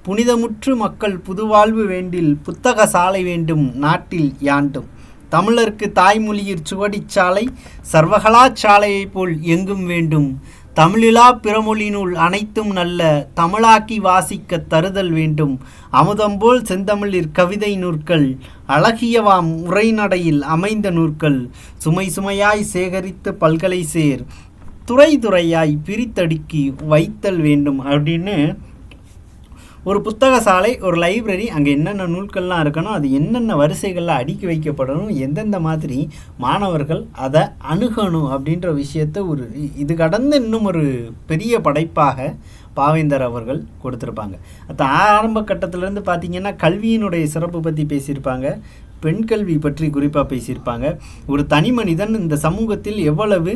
A: புனிதமுற்று மக்கள் புதுவாழ்வு வேண்டில் புத்தக சாலை வேண்டும் நாட்டில் யாண்டும் தமிழருக்கு தாய்மொழியிற் சுவடிச்சாலை சர்வகலாச்சாலையைப் போல் எங்கும் வேண்டும் தமிழிலா பிறமொழி நூல் அனைத்தும் நல்ல தமிழாக்கி வாசிக்க தருதல் வேண்டும் அமுதம்போல் செந்தமிழிற் கவிதை நூற்கள் அழகியவாம் உரைநடையில் அமைந்த நூற்கள் சுமை சுமையாய் சேகரித்து பல்கலை சேர் துறை துறையாய் பிரித்தடுக்கி வைத்தல் வேண்டும் அப்படின்னு ஒரு புத்தக சாலை, ஒரு லைப்ரரி, அங்கே என்னென்ன நூல்கள்லாம் இருக்கணும், அது என்னென்ன வரிசைகளில் அடுக்கி வைக்கப்படணும், எந்தெந்த மாதிரி மாணவர்கள் அதை அணுகணும் அப்படின்ற விஷயத்தை இது கடந்து இன்னும் ஒரு பெரிய படைப்பாக பாவேந்தர் அவர்கள் கொடுத்துருப்பாங்க. அது ஆரம்ப கட்டத்திலேருந்து பார்த்திங்கன்னா கல்வியினுடைய சிறப்பு பற்றி பேசியிருப்பாங்க, பெண் கல்வி பற்றி குறிப்பாக பேசியிருப்பாங்க, ஒரு தனி மனிதன் இந்த சமூகத்தில் எவ்வளவு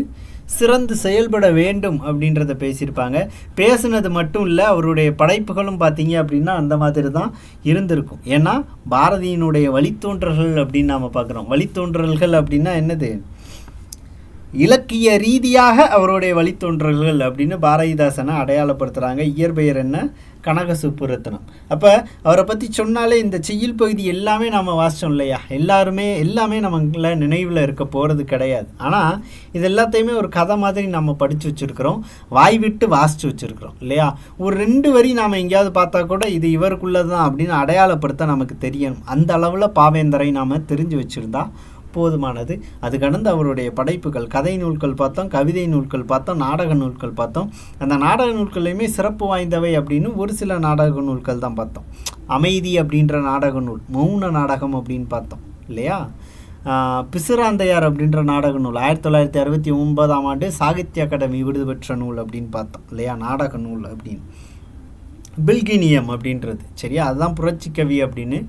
A: சிறந்து செயல்பட வேண்டும் அப்படின்றத பேசியிருப்பாங்க. பேசுனது மட்டும் இல்லை, அவருடைய படைப்புகளும் பார்த்தீங்க அப்படின்னா அந்த மாதிரி தான் இருந்திருக்கும். ஏன்னா பாரதியினுடைய வழித்தோன்றல்கள் அப்படின்னு நாம் பார்க்குறோம். வழித்தோன்றல்கள் அப்படின்னா என்னது? இலக்கிய ரீதியாக அவருடைய வழித்தோன்றல்கள் அப்படின்னு பாரதிதாசனை அடையாளப்படுத்துகிறாங்க. இயற்பெயர் என்ன? கனக சுப்புரத்னம். அப்போ அவரை பற்றி சொன்னாலே இந்த செய்யுள் பகுதி எல்லாமே நம்ம வாசித்தோம் இல்லையா? எல்லாமே நமக்குள்ள நினைவில் இருக்க போகிறது கிடையாது. ஆனால் இது எல்லாத்தையுமே ஒரு கதை மாதிரி நம்ம படித்து வச்சுருக்கிறோம், வாய் விட்டு வாசித்து வச்சுருக்கிறோம் இல்லையா? ஒரு 2 வரி நாம் எங்கேயாவது பார்த்தா கூட இது இவருக்குள்ளது தான் அப்படின்னு அடையாளப்படுத்த நமக்கு தெரியணும். அந்த அளவில் பாவேந்தரை நாம் தெரிஞ்சு வச்சுருந்தா போதுமானது. அது கடந்து அவருடைய படைப்புகள், கதை நூல்கள் பார்த்தோம், கவிதை நூல்கள் பார்த்தோம், நாடக நூல்கள் பார்த்தோம். அந்த நாடக நூல்களையுமே சிறப்பு வாய்ந்தவை அப்படின்னு ஒரு சில நாடக நூல்கள் தான் பார்த்தோம். அமைதி அப்படின்ற நாடக நூல், மௌன நாடகம் அப்படின்னு பார்த்தோம் இல்லையா? பிசுராந்தையார் அப்படின்ற நாடக நூல் 1969 சாகித்ய அகாடமி விருது பெற்ற நூல் அப்படின்னு பார்த்தோம் இல்லையா? நாடக நூல் அப்படின்னு. பில்கினியம் அப்படின்றது சரியா, அதுதான் புரட்சி கவி அப்படின்னு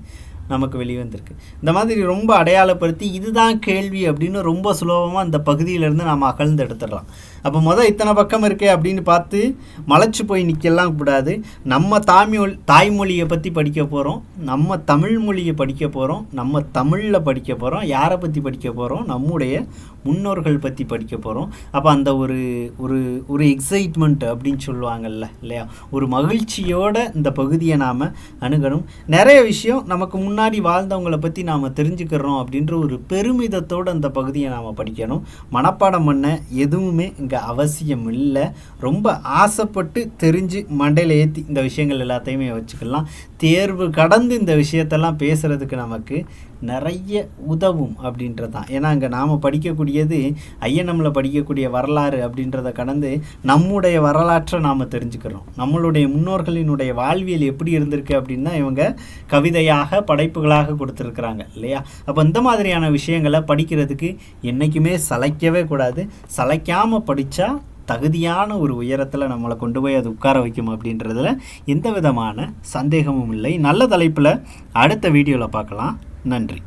A: நமக்கு வெளிவந்திருக்கு. இந்த மாதிரி ரொம்ப அடையாளப்படுத்தி இதுதான் கேள்வி அப்படின்னு ரொம்ப சுலபமாக இந்த பகுதியிலேருந்து நாம் அகழ்ந்து எடுத்துடலாம். அப்போ இத்தனை பக்கம் இருக்கே அப்படின்னு பார்த்து மலைச்சு போய் நிற்கலாம் கூடாது. நம்ம தாய்மொழியை பற்றி படிக்க போகிறோம், நம்ம தமிழ் மொழியை படிக்க போகிறோம், நம்ம தமிழில் படிக்க போகிறோம். யாரை பற்றி படிக்க போகிறோம்? நம்முடைய முன்னோர்கள் பற்றி படிக்க போகிறோம். அப்போ அந்த ஒரு ஒரு ஒரு எக்ஸைட்மெண்ட் அப்படின்னு சொல்லுவாங்கல்ல இல்லையா? ஒரு மகிழ்ச்சியோட இந்த பகுதியை நாம் அணுகணும். நிறைய விஷயம் நமக்கு முன்னாடி வாழ்ந்தவங்களை பற்றி நாம் தெரிஞ்சுக்கிறோம் அப்படின்ற ஒரு பெருமிதத்தோடு அந்த பகுதியை நாம் படிக்கணும். மனப்பாடம் பண்ண எதுவுமே இங்கே அவசியம் இல்லை. ரொம்ப ஆசைப்பட்டு தெரிஞ்சு மண்டையில் ஏற்றி இந்த விஷயங்கள் எல்லாத்தையுமே வச்சுக்கலாம். தேர்வு கடந்து இந்த விஷயத்தெல்லாம் பேசுகிறதுக்கு நமக்கு நிறைய உதவும் அப்படின்றது தான். ஏன்னா அங்கே நாம் படிக்கக்கூடியது ஐஎன்எம்மில் படிக்கக்கூடிய வரலாறு அப்படின்றத கடந்து நம்முடைய வரலாற்றை நாம் தெரிஞ்சுக்கிறோம். நம்மளுடைய முன்னோர்களினுடைய வாழ்வியல் எப்படி இருந்திருக்கு அப்படின்னு தான் இவங்க கவிதையாக படைப்புகளாக கொடுத்துருக்குறாங்க இல்லையா? அப்போ இந்த மாதிரியான விஷயங்களை படிக்கிறதுக்கு என்றைக்குமே சளைக்கவே கூடாது. சளைக்காமல் படித்தா தகுதியான ஒரு உயரத்தில் நம்மளை கொண்டு போய் அது உட்கார வைக்கும் அப்படின்றதுல எந்த விதமான சந்தேகமும் இல்லை. நல்ல தலைப்பில் அடுத்த வீடியோவில் பார்க்கலாம். நன்றி.